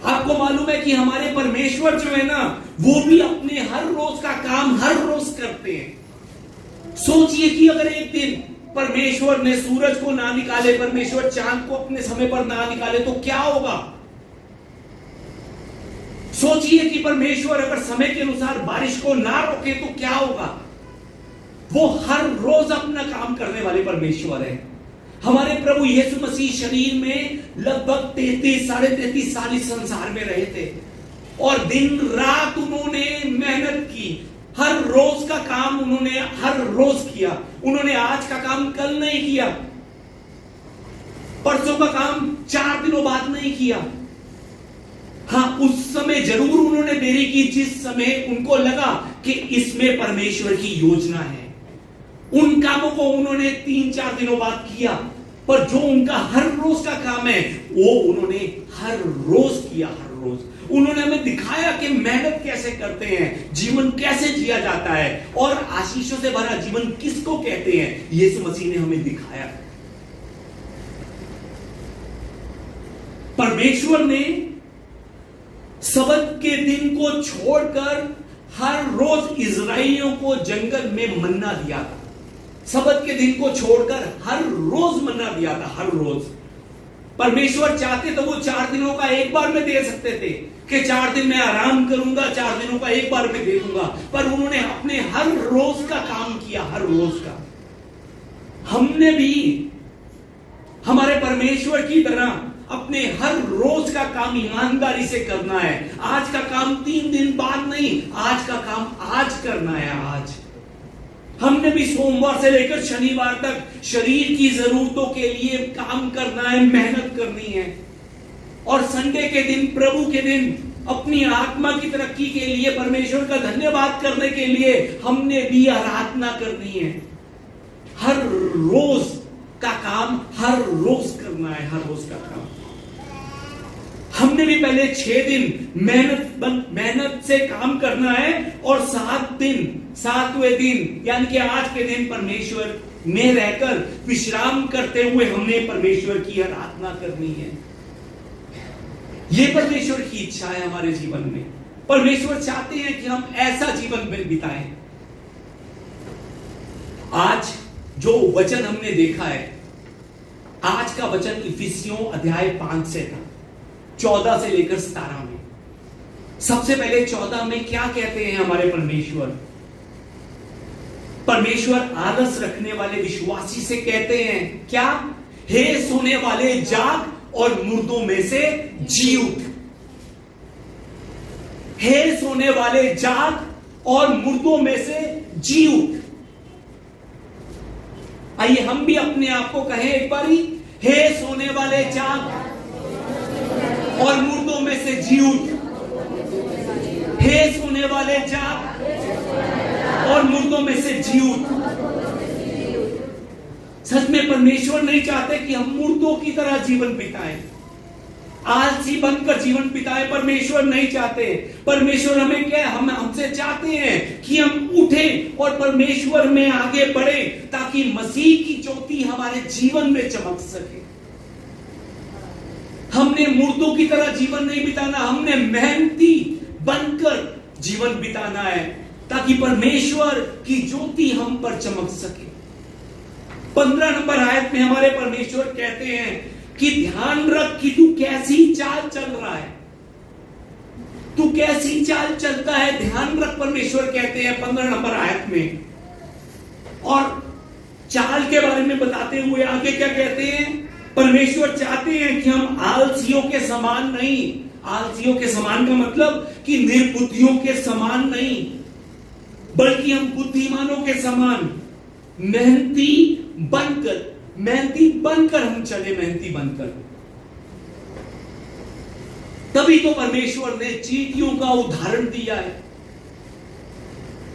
आपको मालूम है कि हमारे परमेश्वर जो है ना, वो भी अपने हर रोज का काम हर रोज करते हैं। सोचिए कि अगर एक दिन परमेश्वर ने सूरज को ना निकाले, परमेश्वर चांद को अपने समय पर ना निकाले तो क्या होगा? सोचिए कि परमेश्वर अगर समय के अनुसार बारिश को ना रोके तो क्या होगा? वो हर रोज अपना काम करने वाले परमेश्वर है। हमारे प्रभु यीशु मसीह शरीर में लगभग 33-33.5 साल इस संसार में रहे थे और दिन रात उन्होंने मेहनत की। हर रोज का काम उन्होंने हर रोज किया। उन्होंने आज का काम कल नहीं किया, परसों का काम 4 दिनों बाद नहीं किया। हाँ, उस समय जरूर उन्होंने देरी की जिस समय उनको लगा कि इसमें परमेश्वर की योजना है। उन कामों को उन्होंने 3-4 दिनों बाद किया, पर जो उनका हर रोज का काम है वो उन्होंने हर रोज किया। हर रोज उन्होंने हमें दिखाया कि मेहनत कैसे करते हैं, जीवन कैसे जिया जाता है और आशीषों से भरा जीवन किसको कहते हैं, यीशु मसीह ने हमें दिखाया। परमेश्वर ने सबत के दिन को छोड़कर हर रोज इजराइलियों को जंगल में मन्ना दिया था। सबत के दिन को छोड़कर हर रोज मन्ना दिया था। हर रोज परमेश्वर चाहते तो वो 4 दिनों का एक बार में दे सकते थे कि 4 दिन में आराम करूंगा, 4 दिनों का एक बार में दे दूंगा, पर उन्होंने अपने हर रोज का काम किया। हर रोज का। हमने भी हमारे परमेश्वर की तरह अपने हर रोज का काम ईमानदारी से करना है। आज का काम 3 दिन बाद नहीं, आज का काम आज करना है। आज हमने भी सोमवार से लेकर शनिवार तक शरीर की जरूरतों के लिए काम करना है, मेहनत करनी है, और संडे के दिन, प्रभु के दिन अपनी आत्मा की तरक्की के लिए परमेश्वर का धन्यवाद करने के लिए हमने भी आराधना करनी है। हर रोज का काम हर रोज करना है। हर रोज का काम हमने भी पहले 6 दिन मेहनत से काम करना है और 7वें दिन यानी कि आज के दिन परमेश्वर में रहकर विश्राम करते हुए हमने परमेश्वर की आराधना करनी है। यह परमेश्वर की इच्छा है हमारे जीवन में। परमेश्वर चाहते हैं कि हम ऐसा जीवन बिताएं। आज जो वचन हमने देखा है, आज का वचन इफिसियों अध्याय 5 से था, 14 से लेकर 17 में। सबसे पहले 14 में क्या कहते हैं हमारे परमेश्वर? परमेश्वर आलस रखने वाले विश्वासी से कहते हैं क्या? हे सोने वाले जाग और मुर्दों में से जी उठ। हे सोने वाले जाग और मुर्दों में से जी उठ। आइए हम भी अपने आप को कहें एक बारी, हे सोने वाले जाग और मुर्दों में से जी उठ। हे सोने वाले जाग और मुर्दों में से जी उठ। सच में परमेश्वर नहीं चाहते कि हम मुर्दों की तरह जीवन बिताएं, आलसी बनकर जीवन बिताएं। परमेश्वर नहीं चाहते। परमेश्वर हमें क्या, हम हमसे चाहते हैं कि हम उठें और परमेश्वर में आगे बढ़े ताकि मसीह की ज्योति हमारे जीवन में चमक सके। हमने मुर्दों की तरह जीवन नहीं बिताना, हमने मेहनती बनकर जीवन बिताना है ताकि परमेश्वर की ज्योति हम पर चमक सके। 15 नंबर आयत में हमारे परमेश्वर कहते हैं कि ध्यान रख कि तू कैसी चाल चल रहा है, तू कैसी चाल चलता है, ध्यान रख। परमेश्वर कहते हैं 15 नंबर आयत में। और चाल के बारे में बताते हुए आगे क्या कहते हैं? परमेश्वर चाहते हैं कि हम आलसियों के समान नहीं, आलसियों के समान का मतलब कि निर्बुद्धियों के समान नहीं, बल्कि हम बुद्धिमानों के समान मेहनती बनकर हम चले, मेहनती बनकर। तभी तो परमेश्वर ने चींटियों का उदाहरण दिया है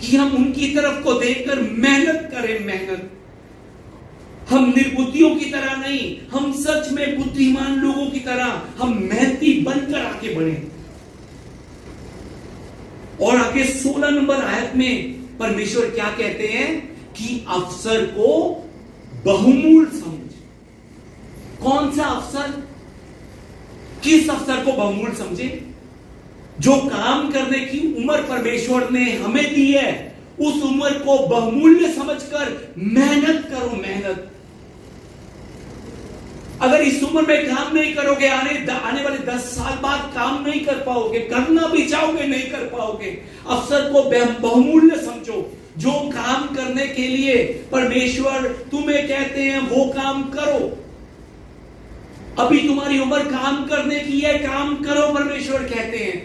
कि हम उनकी तरफ को देखकर मेहनत करें, मेहनत। हम निर्बुद्धियों की तरह नहीं, हम सच में बुद्धिमान लोगों की तरह हम मेहनती बनकर आगे बढ़े। और आगे 16 नंबर आयत में परमेश्वर क्या कहते हैं कि अवसर को बहुमूल्य समझ। कौन सा अवसर? किस अवसर को बहुमूल्य समझे? जो काम करने की उम्र परमेश्वर ने हमें दी है, उस उम्र को बहुमूल्य समझकर मेहनत करो, मेहनत। अगर इस उम्र में काम नहीं करोगे, आने वाले 10 साल बाद काम नहीं कर पाओगे, करना भी चाहोगे नहीं कर पाओगे। अवसर को बहुमूल्य समझो। जो काम करने के लिए परमेश्वर तुम्हें कहते हैं वो काम करो। अभी तुम्हारी उम्र काम करने की है, काम करो, परमेश्वर कहते हैं।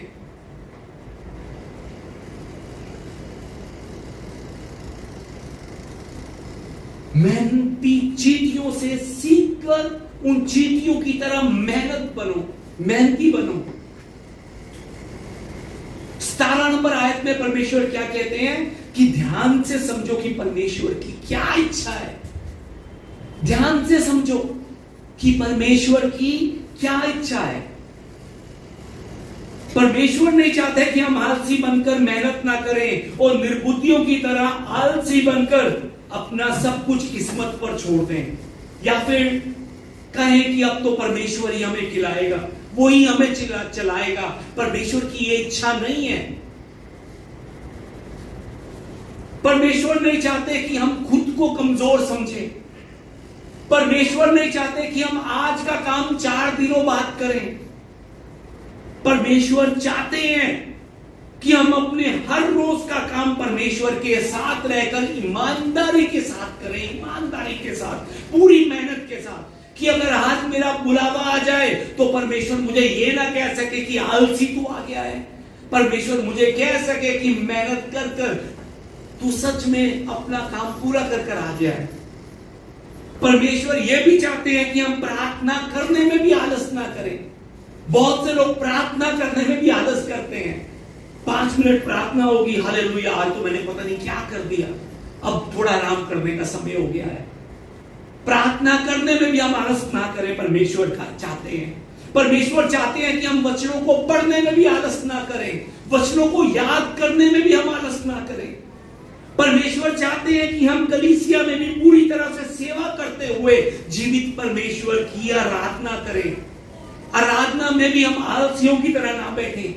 मेहनती चींटियों से सीखकर उन चींटियों की तरह मेहनत बनो, मेहनती बनो। 17 नंबर आयत में परमेश्वर क्या कहते हैं कि ध्यान से समझो कि परमेश्वर की क्या इच्छा है। ध्यान से समझो कि परमेश्वर की क्या इच्छा है। परमेश्वर नहीं चाहते कि हम आलसी बनकर मेहनत ना करें और निर्बुद्धियों की तरह आलसी बनकर अपना सब कुछ किस्मत पर छोड़ दें, या फिर कहें कि अब तो परमेश्वर ही हमें खिलाएगा, वो ही हमें चलाएगा। परमेश्वर की ये इच्छा नहीं है। परमेश्वर नहीं चाहते कि हम खुद को कमजोर समझें। परमेश्वर नहीं चाहते कि हम आज का काम 4 दिनों बाद करें। परमेश्वर चाहते हैं कि हम अपने हर रोज का काम परमेश्वर के साथ रहकर ईमानदारी के साथ करें, ईमानदारी के साथ, पूरी मेहनत के साथ। कि अगर आज मेरा बुलावा आ जाए तो परमेश्वर मुझे ये ना कह सके कि आलसी तू आ गया है। परमेश्वर मुझे कह सके कि मेहनत कर कर तू सच में अपना काम पूरा कर कर आ गया है। परमेश्वर ये भी चाहते हैं कि हम प्रार्थना करने में भी आलस ना करें। बहुत से लोग प्रार्थना करने में भी आलस करते हैं। 5 मिनट प्रार्थना होगी, हालेलुया, आज तो मैंने पता नहीं क्या कर दिया, अब थोड़ा आराम करने का समय हो गया है। प्रार्थना करने में भी हम आलस ना करें, परमेश्वर का चाहते हैं। परमेश्वर चाहते हैं कि हम वचनों को पढ़ने में भी आलस ना करें, वचनों को याद करने में भी हम आलस ना करें। परमेश्वर चाहते हैं कि हम कलीसिया में भी पूरी तरह से सेवा करते हुए जीवित परमेश्वर की आराधना करें। आराधना में भी हम आलसियों की तरह ना बैठें।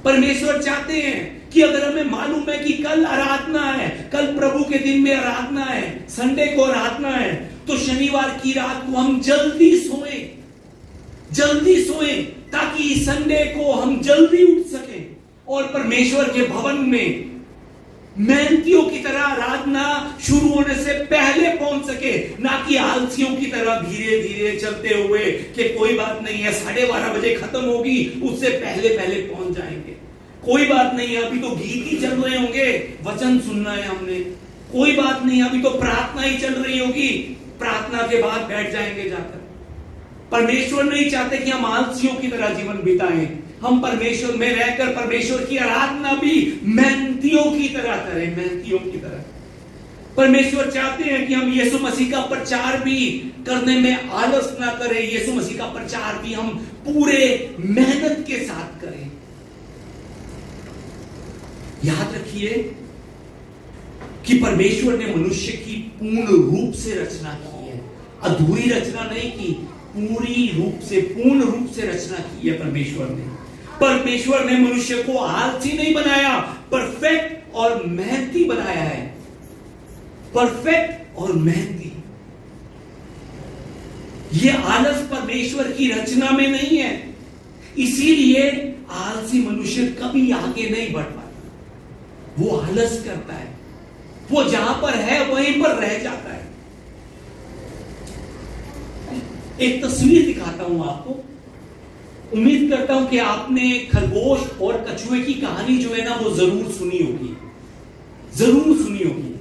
परमेश्वर चाहते हैं कि अगर हमें मालूम है कि कल आराधना है, कल प्रभु के दिन में आराधना है, संडे को आराधना है, तो शनिवार की रात को हम जल्दी सोएं ताकि संडे को हम जल्दी उठ सकें और परमेश्वर के भवन में मेहनतियों की तरह आराधना शुरू होने से पहले पहुंच सके, ना कि आलसियों की तरह धीरे धीरे चलते हुए कि कोई बात नहीं है, 12:30 बजे खत्म होगी, उससे पहले पहले पहुंच जाएंगे। कोई बात नहीं है, अभी तो गीत ही चल रहे होंगे, वचन सुनना है हमने। कोई बात नहीं, अभी तो प्रार्थना ही चल रही होगी, प्रार्थना के बाद बैठ जाएंगे जाकर। परमेश्वर नहीं चाहते कि हम आलसियों की तरह जीवन बिताएं। हम परमेश्वर में रहकर परमेश्वर की आराधना भी मेहनतियों की तरह करें, मेहनतियों की तरह। परमेश्वर चाहते हैं कि हम यीशु मसीह का प्रचार भी करने में आलस ना करें, यीशु मसीह का प्रचार भी हम पूरे मेहनत के साथ करें। याद रखिए कि परमेश्वर ने मनुष्य की पूर्ण रूप से रचना की है, अधूरी रचना नहीं की, पूर्ण रूप से रचना की है परमेश्वर ने। परमेश्वर ने मनुष्य को आलसी नहीं बनाया, परफेक्ट और मेहनती बनाया है। परफेक्ट और मेहनती। यह आलस परमेश्वर की रचना में नहीं है, इसीलिए आलसी मनुष्य कभी आगे नहीं बढ़ पाता। वो आलस करता है, वो जहां पर है वहीं पर रह जाता है। एक तस्वीर दिखाता हूं आपको। उम्मीद करता हूं कि आपने खरगोश और कछुए की कहानी जो है ना वो जरूर सुनी होगी, जरूर सुनी होगी।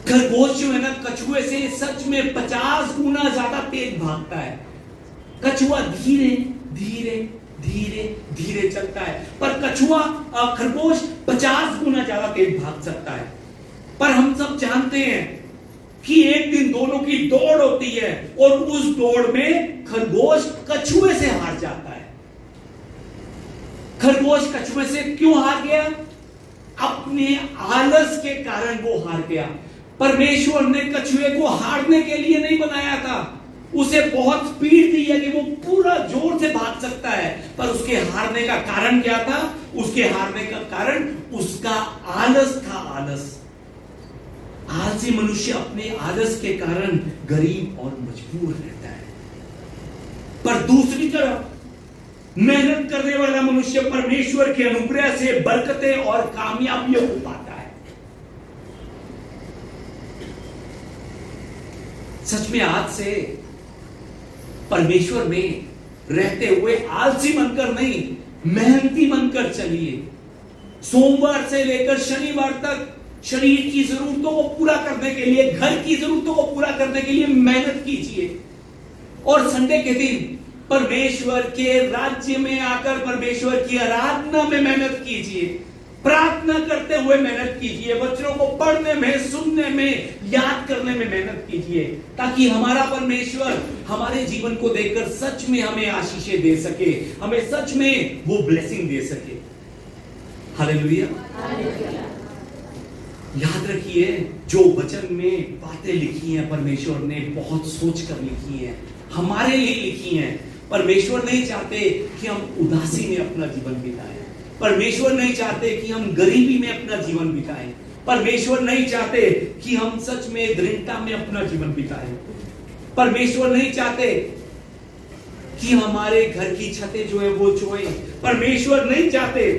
खरगोश जो है ना कछुए से सच में 50 गुना ज्यादा तेज भागता है। कछुआ धीरे धीरे धीरे धीरे चलता है, पर खरगोश 50 गुना ज्यादा तेज भाग सकता है। पर हम सब जानते हैं कि एक दिन दोनों की दौड़ होती है और उस दौड़ में खरगोश कछुए से हार जाता है। खरगोश कछुए से क्यों हार गया? अपने आलस के कारण वो हार गया। परमेश्वर ने कछुए को हारने के लिए नहीं बनाया था, उसे बहुत स्पीड दी है कि वो पूरा जोर से भाग सकता है। पर उसके हारने का कारण क्या था? उसके हारने का कारण उसका आलस था। आलसी मनुष्य अपने आलस के कारण गरीब और मजबूर रहता है। पर दूसरी तरफ मेहनत करने वाला मनुष्य परमेश्वर के अनुग्रह से बरकतें और कामयाबियों को पाता है। सच में आज से परमेश्वर में रहते हुए आलसी बनकर नहीं, मेहनती बनकर चलिए। सोमवार से लेकर शनिवार तक शरीर की जरूरतों को पूरा करने के लिए, घर की जरूरतों को पूरा करने के लिए मेहनत कीजिए। और संडे के दिन परमेश्वर के राज्य में आकर परमेश्वर की आराधना में मेहनत कीजिए। प्रार्थना करते हुए मेहनत कीजिए, वचनों को पढ़ने में, सुनने में, याद करने में मेहनत कीजिए, ताकि हमारा परमेश्वर हमारे जीवन को देखकर सच में हमें आशीषें दे सके, हमें सच में वो ब्लेसिंग दे सके। हालेलुया। याद रखिए, जो वचन में बातें लिखी हैं परमेश्वर ने बहुत सोच कर लिखी हैं, हमारे लिए लिखी हैं। परमेश्वर नहीं चाहते कि हम उदासी में अपना जीवन बिताएं। परमेश्वर नहीं चाहते कि हम गरीबी में अपना जीवन बिताएं। परमेश्वर नहीं चाहते कि हम सच में दृढ़ता में अपना जीवन बिताएं। परमेश्वर नहीं चाहते कि हमारे घर की छतें जो है वो चोए। परमेश्वर नहीं चाहते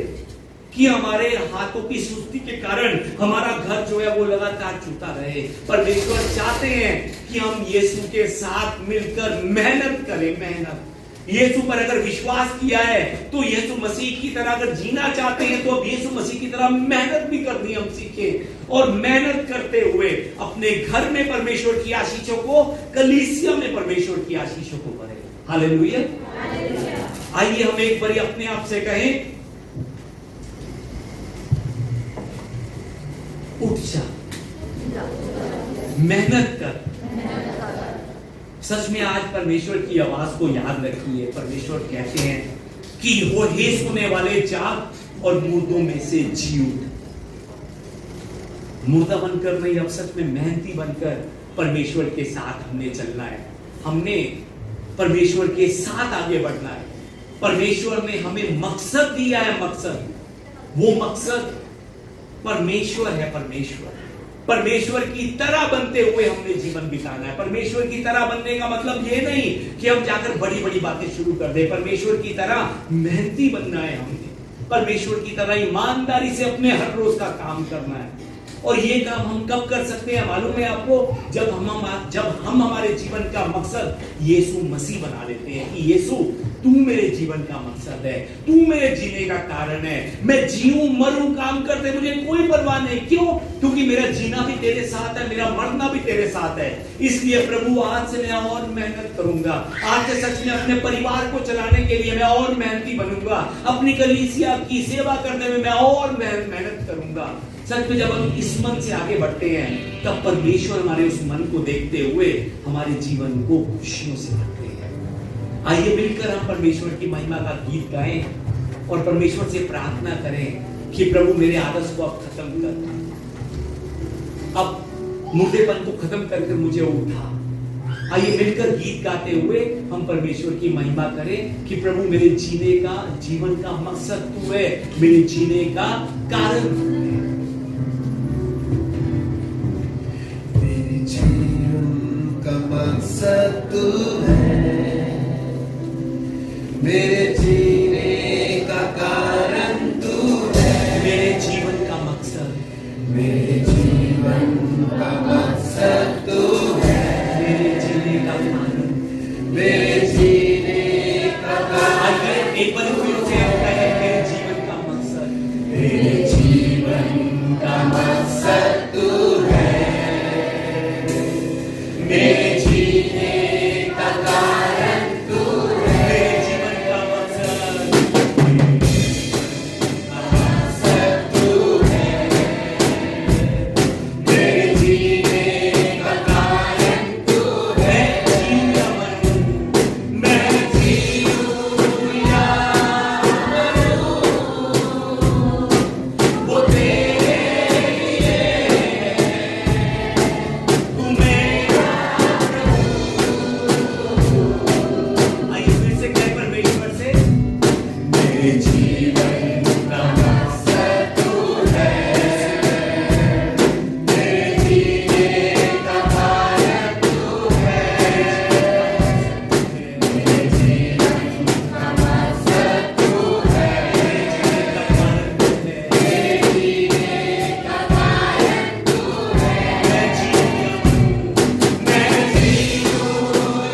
कि हमारे हाथों की सुस्ती के कारण हमारा घर जो है वो लगातार चूता रहे। परमेश्वर चाहते हैं कि हम यीशु के साथ मिलकर मेहनत करें। मेहनत, यीशु पर अगर विश्वास किया है तो यीशु मसीह की तरह अगर जीना चाहते हैं तो अब यीशु मसीह की तरह मेहनत भी करनी हम सीखें, और मेहनत करते हुए अपने घर में परमेश्वर की आशीषों को, कलीसिया में परमेश्वर की आशीषों को भरें। हालेलुया। आइए हम एक बार अपने आप से कहें, उठ जा, मेहनत कर, सच में आज परमेश्वर की आवाज को याद रखिए। परमेश्वर कहते हैं कि वो हे सोने वाले जाग और मुर्दों में से जी उठ। मुर्दा बनकर नहीं, अब सच में मेहनती बनकर परमेश्वर के साथ हमने चलना है। हमने परमेश्वर के साथ आगे बढ़ना है। परमेश्वर ने हमें मकसद दिया है। मकसद, वो मकसद परमेश्वर है। परमेश्वर की तरह बनते हुए हमने जीवन बिताना है। परमेश्वर की तरह बनने का मतलब ये नहीं कि हम जाकर बड़ी बड़ी बातें शुरू कर दें। परमेश्वर की तरह मेहनती बनना है हमने। परमेश्वर की तरह ईमानदारी से अपने हर रोज का काम करना है। और ये काम हम कब कर सकते हैं मालूम है आपको? जब हम हमारे जीवन का मकसद यीशु मसीह बना लेते हैं कि यीशु तू मेरे जीवन का मकसद है, तू मेरे जीने का कारण है। मैं जीऊं मरूं काम करते मुझे कोई परवाह नहीं। क्यों? क्योंकि मेरा जीना भी तेरे साथ है, मेरा मरना भी तेरे साथ है। इसलिए प्रभु आज से मैं और मेहनत करूंगा। आज से सच में अपने परिवार को चलाने के लिए मैं और मेहनती बनूंगा। अपनी कलीसिया की सेवा करने में मैं और मेहनत करूंगा। सच में जब हम इस मन से आगे बढ़ते हैं तब परमेश्वर हमारे उस मन को देखते हुए हमारे जीवन को खुशियों से भरते हैं। आइए मिलकर हम परमेश्वर की महिमा का गीत गाएं और परमेश्वर से प्रार्थना करें कि प्रभु मेरे आलस को अब खत्म कर, अब मुर्देपन को खत्म करके मुझे उठा। आइए मिलकर गीत गाते हुए हम परमेश्वर की महिमा करें कि प्रभु मेरे जीने का, जीवन का मकसद तू है, मेरे जीने का कारण तू है। मकसद तू है, मेरे जीने का कारण तू है। मेरे जीवन का मकसद, मेरे जीवन का मकसद तू है। मेरे जीने का कारण, मेरे जीने का कारण। आइए एक बार फिर से कहें मेरे जीवन का मकसद, मेरे जीवन का मकसद तू है। मेरे जीने का कारण तू है। मेरे जीवन का मकसद, मकसद तू है। मेरे जीने का कारण तू है। मैं जीऊं या मरूं, वो तेरे लिए तू मेरा प्रभु। आइए फिर से कहें परमेश्वर से, मेरे जीवन का मकसद तू है। मेरे जीने का कारण तू है। मेरे जीवन का मकसद तू है। मेरे जीने का कारण तू है। मैं जीऊं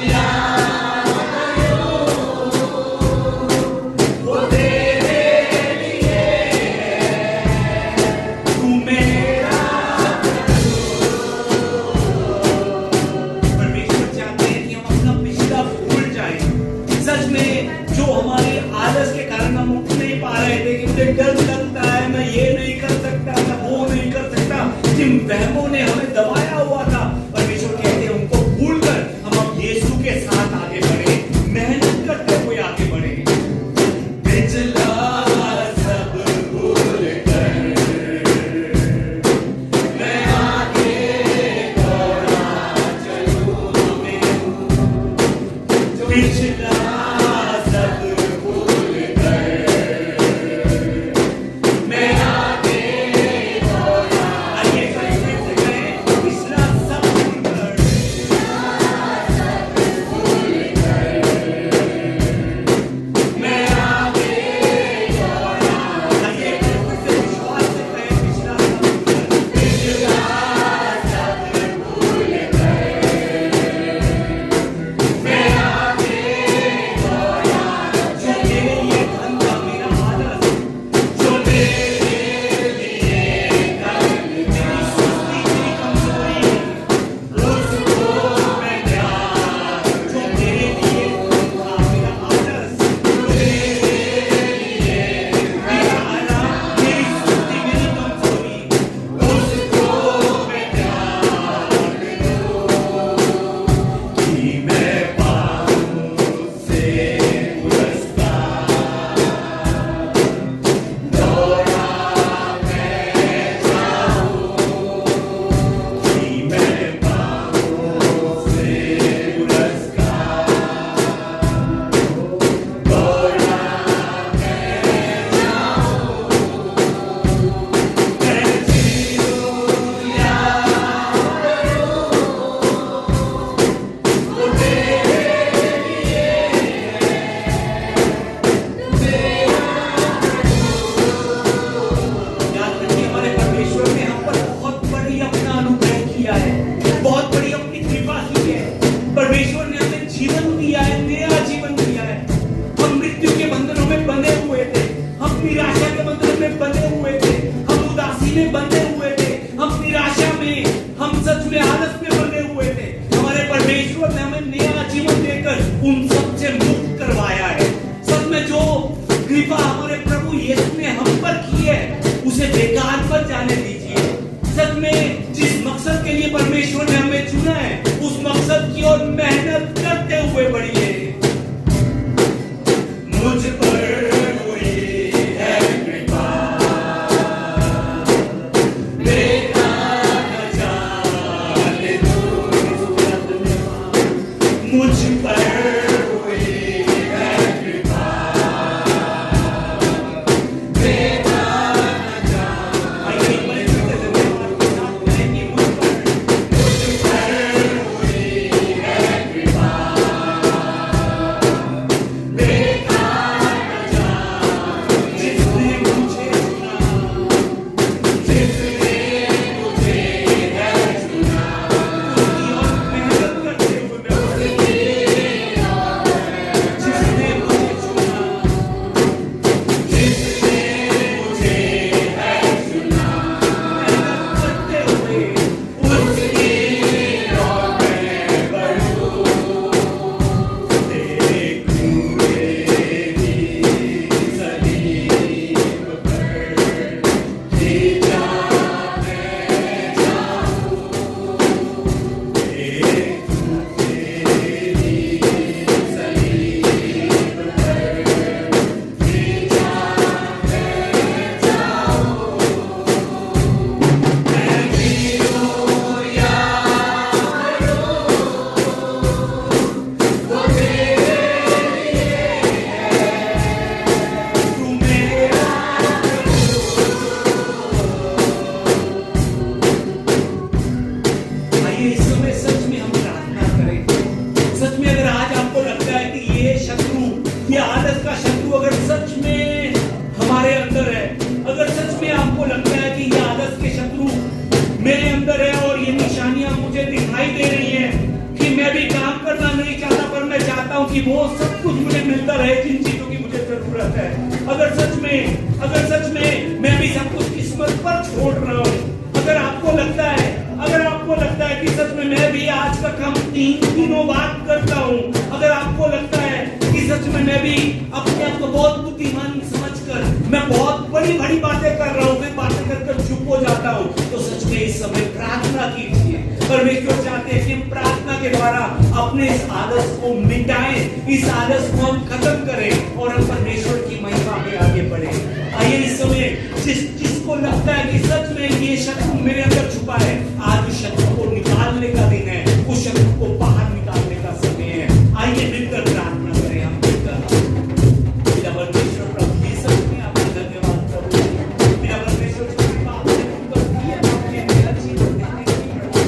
या वो तेरे लिए तू मेरा परमेश्वर चाहते हैं कि हम अपना पिछला भूल जाएं। सच में जो हमारे आलस के कारण हम उठ नहीं पा रहे थे कि मुझे डर लगता है, मैं ये नहीं कर सकता, मैं वो नहीं कर सकता, जिन वहमों ने हमें दबाया हुआ था, परमेश्वर कहते हैं उनको भूलकर हम अब यीशु के साथ आगे बढ़े, मेहनत करते हुए आगे बढ़े। पिछला सब भूल कर मैं आगे दौड़ा चलूं। पिछला सब भूल कर मैं आगे दौड़ा। आइए फिर से कहें, पिछला सब भूलकर मैं आगे दौड़ा। आइए फिर से विश्वास से कहें, पिछला सब भूलकर पिछला सब भूल कर मैं आगे परमेश्वर ने हमें चुना है, उस मकसद की ओर मेहनत करते हुए बढ़िए। मुझ पर हुई है कृपा, देखा न जाने तू, मुझ पर हुई है कृपा, देखा न जाने। आइए मैं फिर से आपके साथ कहेंगे, मुझ पर हुई है कृपा, देखा न जाने। जिसने मुझे चुना, जिसने मुझे है चुना, उसकी ओर मेहनत करते हुए मैं जिसने मुझे चुना, जिसने मुझे है चुना, मेहनत करते हुए उसकी ओर मैं बढ़ूं। देखूं तेरी सलीब पर, खींचा मैं जाऊं। देखूं तेरी सलीब पर, खींचा मैं जाऊं। मैं जीऊं या मरूं, वो तेरे लिए है। तू मेरा आइए इस समय सच में हम प्रार्थना करें। सच में अगर आज आपको लगता है कि ये शत्रु, ये आलस का शत्रु अगर सच में हमारे अंदर है, अगर सच में आपको लगता है कि ये आलस के शत्रु मेरे अंदर है और ये निशानियां मुझे दिखाई दे रही हैं कि मैं भी काम करना नहीं चाहता, पर मैं चाहता हूं कि वो सब कुछ मुझे मिलता रहे जिन चीजों की मुझे जरूरत है। अगर सच में मैं भी सब कुछ किस्मत पर छोड़ रहा हूं, अगर आपको लगता है कि सच में मैं भी आज का काम 3 दिनों बाद करता हूं, अगर आपको लगता है कि सच में मैं भी अपने आप को बहुत बुद्धिमान समझकर मैं बहुत बड़ी बड़ी बातें कर रहा हूं, फिर बातें कर चुप हो जाता हूं, तो सच में इस समय प्रार्थना कीजिए। परमेश्वर चाहते हैं कि हम प्रार्थना के द्वारा अपने इस आलस को मिटाएं, इस आलस को हम खत्म करें और हम परमेश्वर की महिमा में आगे बढ़े। आइए इस समय जिसको लगता है कि सच में ये शत्रु मेरे अंदर छुपा है, आज उस शत्रु को निकालने का दिन है, उस शत्रु को बाहर निकालने का समय है। आइए मिलकर प्रार्थना करें। हम मिलकर मेरा परमेश्वर प्रभु ये सच में आपका धन्यवाद करूं। मेरा परमेश्वर जो कृपा आपने मुझ पर की है, आपने मेरा जीवन देने की प्रभु,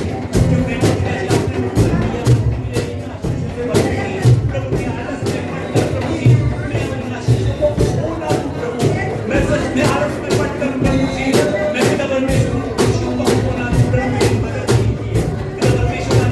जो प्रेम आज आपने मुझ पर किया, मेरे इन आशीषों से बढ़ेगी प्रभु। मैं आलस में पड़कर प्रभु जी, मैं उन आशीषों को खोना दूं प्रभु। मैं सच में आलस में पड़कर प्रभु जी, मैं मेरा परमेश्वर खुशियों को खोना दूं प्रभु। मेरी मदद कीजिए मेरा परमेश्वर।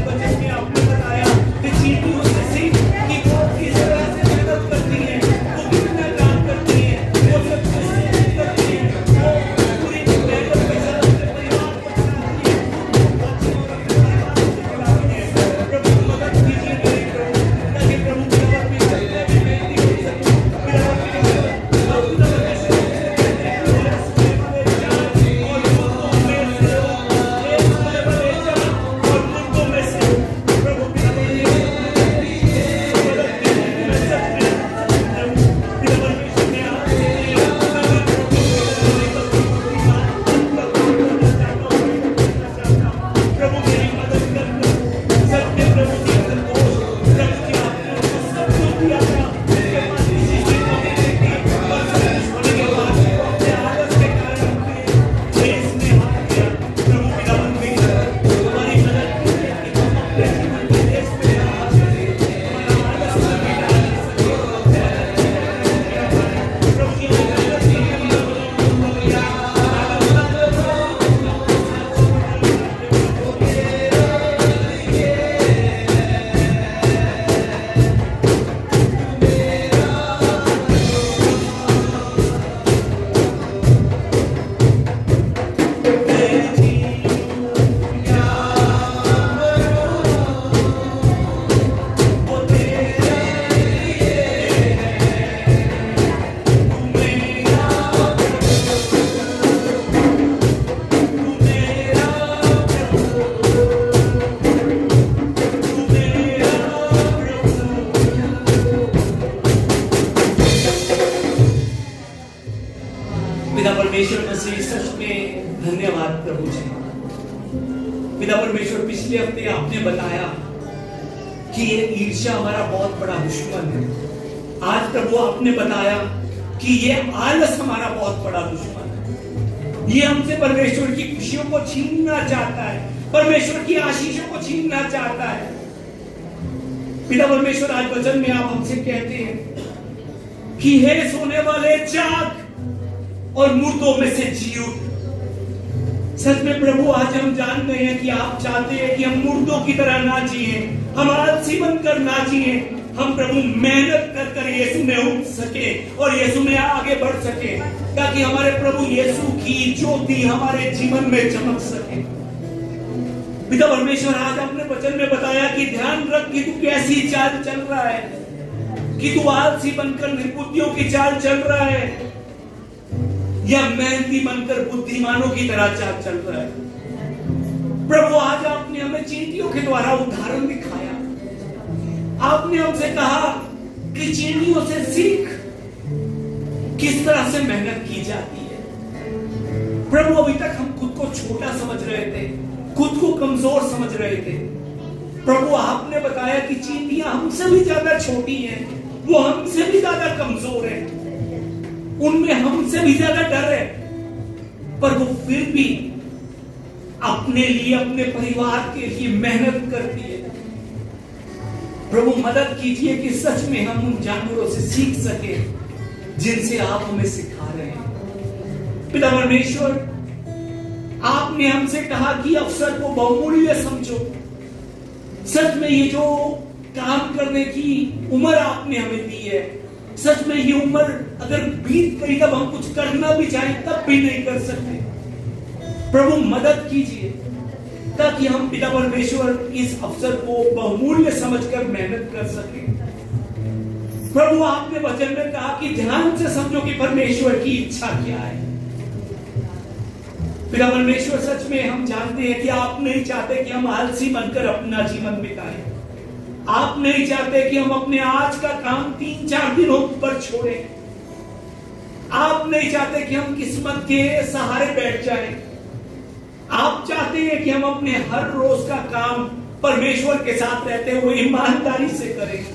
पिता परमेश्वर मसीह सच में धन्यवाद प्रभु जी। पिता परमेश्वर पिछले हफ्ते आपने बताया कि ये ईर्ष्या हमारा बहुत बड़ा दुश्मन है। आज प्रभु आपने बताया कि ये आलस हमारा बहुत बड़ा दुश्मन है। ये हमसे परमेश्वर की खुशियों को छीनना चाहता है, परमेश्वर की आशीषों को छीनना चाहता है। पिता परमेश्वर आज वचन में आप हमसे कहते हैं कि हे सोने वाले जाग और मुर्दों में से जी उठ। सच में प्रभु आज हम जान गए हैं कि आप चाहते हैं कि हम मुर्दों की तरह ना जिए, हम आलसी बनकर ना जिए, हम प्रभु मेहनत कर कर यीशु में उठ सके और यीशु में आगे बढ़ सके, ताकि हमारे प्रभु यीशु की ज्योति हमारे जीवन में चमक सके। पिता परमेश्वर आज आपने वचन में बताया कि ध्यान रख कि तू कैसी चाल चल रहा है, कि तू आलसी बनकर निर्बुद्धियों की चाल चल रहा है या मेहनती बनकर बुद्धिमानों की तरह चाल चल रहा है। प्रभु आज आपने हमें चींटियों के द्वारा उदाहरण दिखाया। आपने हमसे कहा कि चींटियों से सीख किस तरह से मेहनत की जाती है। प्रभु अभी तक हम खुद को छोटा समझ रहे थे, खुद को कमजोर समझ रहे थे। प्रभु आपने बताया कि चींटियां हमसे भी ज्यादा छोटी हैं, वो हमसे भी ज्यादा कमजोर है, उनमें हमसे भी ज्यादा डर है, पर वो फिर भी अपने लिए, अपने परिवार के लिए मेहनत करती है। प्रभु मदद कीजिए कि सच में हम उन जानवरों से सीख सके जिनसे आप हमें सिखा रहे हैं। पिता परमेश्वर, आपने हमसे कहा कि अवसर को बहुमूल्य समझो। सच में ये जो काम करने की उम्र आपने हमें दी है, सच में ये उम्र अगर बीत गई तब हम कुछ करना भी चाहें तब भी नहीं कर सकते। प्रभु मदद कीजिए ताकि हम पिता परमेश्वर इस अवसर को बहुमूल्य समझकर मेहनत कर सके। प्रभु आपने वचन में कहा कि ध्यान से समझो कि परमेश्वर की इच्छा क्या है। पिता परमेश्वर, सच में हम जानते हैं कि आप नहीं चाहते कि हम आलसी बनकर अपना जीवन बिताएं। आप नहीं चाहते कि हम अपने आज का काम 3-4 दिनों पर छोड़ें। आप नहीं चाहते कि हम किस्मत के सहारे बैठ जाएं। आप चाहते हैं कि हम अपने हर रोज का काम परमेश्वर के साथ रहते हुए ईमानदारी से करें।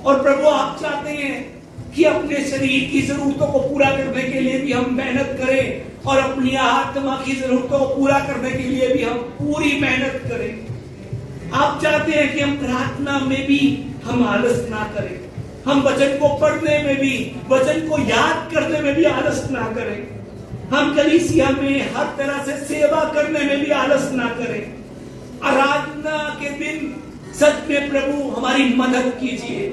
और प्रभु, आप चाहते हैं कि अपने शरीर की जरूरतों को पूरा करने के लिए भी हम मेहनत करें और अपनी आत्मा की जरूरतों को पूरा करने के लिए भी हम पूरी मेहनत करें। आप चाहते हैं कि हम प्रार्थना में भी हम आलस ना करें, हम वचन को पढ़ने में भी, वचन को याद करने में भी आलस ना करें, हम कलीसिया में हर तरह से सेवा करने में भी आलस ना करें। आराधना के दिन सच में प्रभु हमारी मदद कीजिए,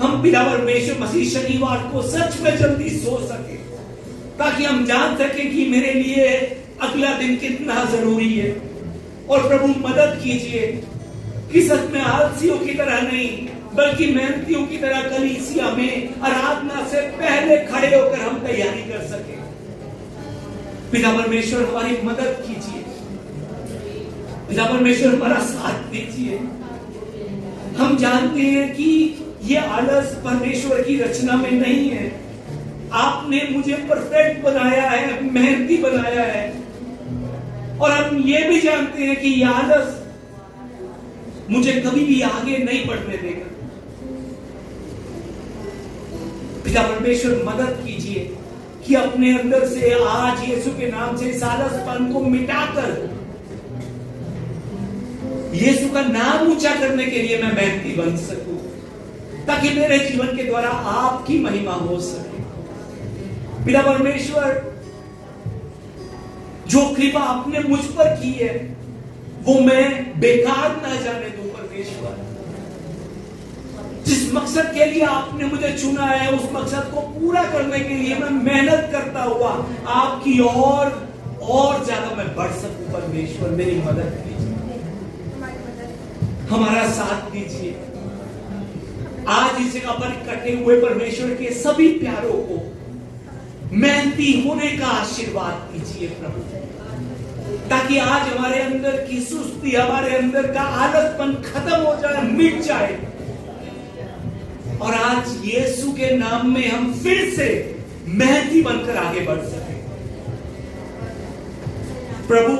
हम पिता परमेश्वर मसीह शनिवार को सच में जल्दी सो सके, ताकि हम जान सके कि मेरे लिए अगला दिन कितना जरूरी है। और प्रभु मदद कीजिए कि सच में आलसियों की तरह नहीं बल्कि मेहनतियों की तरह कलीसिया में आराधना से पहले खड़े होकर हम तैयारी कर सके। पिता परमेश्वर, हमारी मदद कीजिए। पिता परमेश्वर, हमारा साथ दीजिए। हम जानते हैं कि ये आलस परमेश्वर की रचना में नहीं है। आपने मुझे परफेक्ट बनाया है, मेहनती बनाया है। और हम ये भी जानते हैं कि ये आलस मुझे कभी भी आगे नहीं बढ़ने देगा। पिता परमेश्वर, मदद कीजिए कि अपने अंदर से आज यीशु के नाम से इस आलसपन को मिटाकर यीशु का नाम ऊंचा करने के लिए मैं मेहनती बन सकूं, ताकि मेरे जीवन के द्वारा आपकी महिमा हो सके। पिता परमेश्वर, जो कृपा आपने मुझ पर की है वो मैं बेकार ना जाने दूं। परमेश्वर, जिस मकसद के लिए आपने मुझे चुना है उस मकसद को पूरा करने के लिए मैं मेहनत करता हुआ आपकी और ज्यादा मैं बढ़ सकूं। परमेश्वर, मेरी मदद कीजिए, हमारा साथ दीजिए। आज इस जगह पर इकट्ठे हुए परमेश्वर के सभी प्यारों को मेहनती होने का आशीर्वाद दीजिए प्रभु, ताकि आज हमारे अंदर की सुस्ती, हमारे अंदर का आलसपन खत्म हो जाए, मिट जाए, और आज यीशु के नाम में हम फिर से मेहनती बनकर आगे बढ़ सके। प्रभु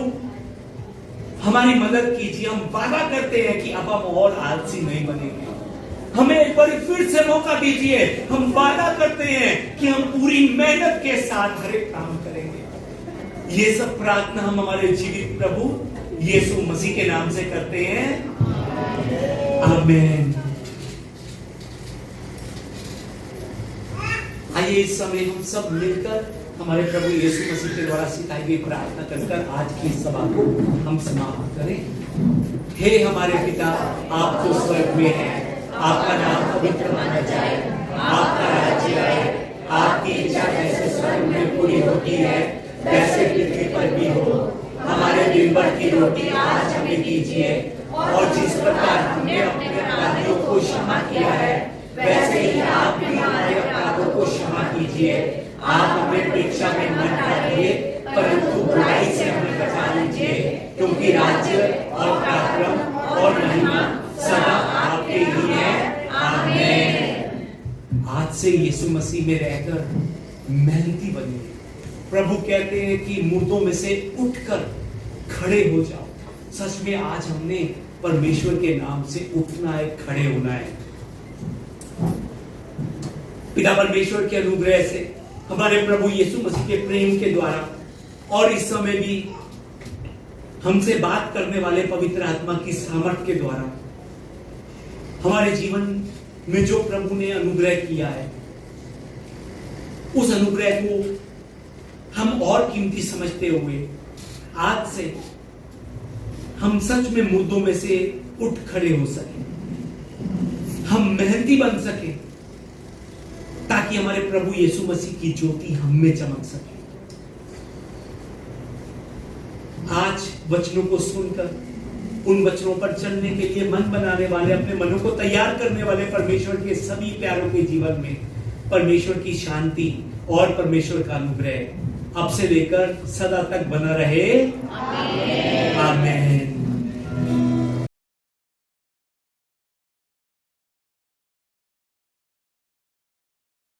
हमारी मदद कीजिए। हम वादा करते हैं कि अब हम और आलसी नहीं बनेंगे। हमें एक बार फिर से मौका दीजिए। हम वादा करते हैं कि हम पूरी मेहनत के साथ हर एक काम करेंगे। ये सब प्रार्थना हम हमारे जीवित प्रभु यीशु मसीह के नाम से करते हैं, आमीन। आइए इस समय हम सब मिलकर हमारे प्रभु यीशु मसीह के द्वारा सिखाई गई प्रार्थना कर आज की सभा को हम समाप्त करें। हे हमारे पिता, आप जो स्वर्ग में हैं, आपका नाम पवित्र माना जाए, आपका राज्य आए, आपकी इच्छा जैसे स्वर्ग में पूरी होती है वैसे पृथ्वी पर भी हो। हमारे दिन भर की रोटी आज हमें दीजिए, और जिस प्रकार हमने अपने अपराधियों को क्षमा किया है वैसे ही आप भी हमारे अपराधों को क्षमा कीजिए। आप हमें परीक्षा में मत डालिए, परंतु बुराई से हमें बचा लीजिए, क्योंकि राज्य और पराक्रम और महिमा सदा आपके ही है, आमीन। आज से यीशु मसीह में रहकर मेहनती बनिए। प्रभु कहते हैं कि मुर्दों में से उठकर खड़े हो जाओ। सच में आज हमने परमेश्वर के नाम से उठना है, खड़े होना है। पिता परमेश्वर के अनुग्रह से, हमारे प्रभु यीशु मसीह के प्रेम के द्वारा, और इस समय भी हमसे बात करने वाले पवित्र आत्मा की सामर्थ के द्वारा हमारे जीवन में जो प्रभु ने अनुग्रह किया है, उस अनुग्रह को हम और कीमती समझते हुए आज से हम सच में मुद्दों में से उठ खड़े हो सके, हम मेहनती बन सके, ताकि हमारे प्रभु यीशु मसीह की ज्योति हम में चमक सके। आज वचनों को सुनकर उन वचनों पर चलने के लिए मन बनाने वाले, अपने मनों को तैयार करने वाले परमेश्वर के सभी प्यारों के जीवन में परमेश्वर की शांति और परमेश्वर का अनुग्रह अब से लेकर सदा तक बना रहे, आमीन।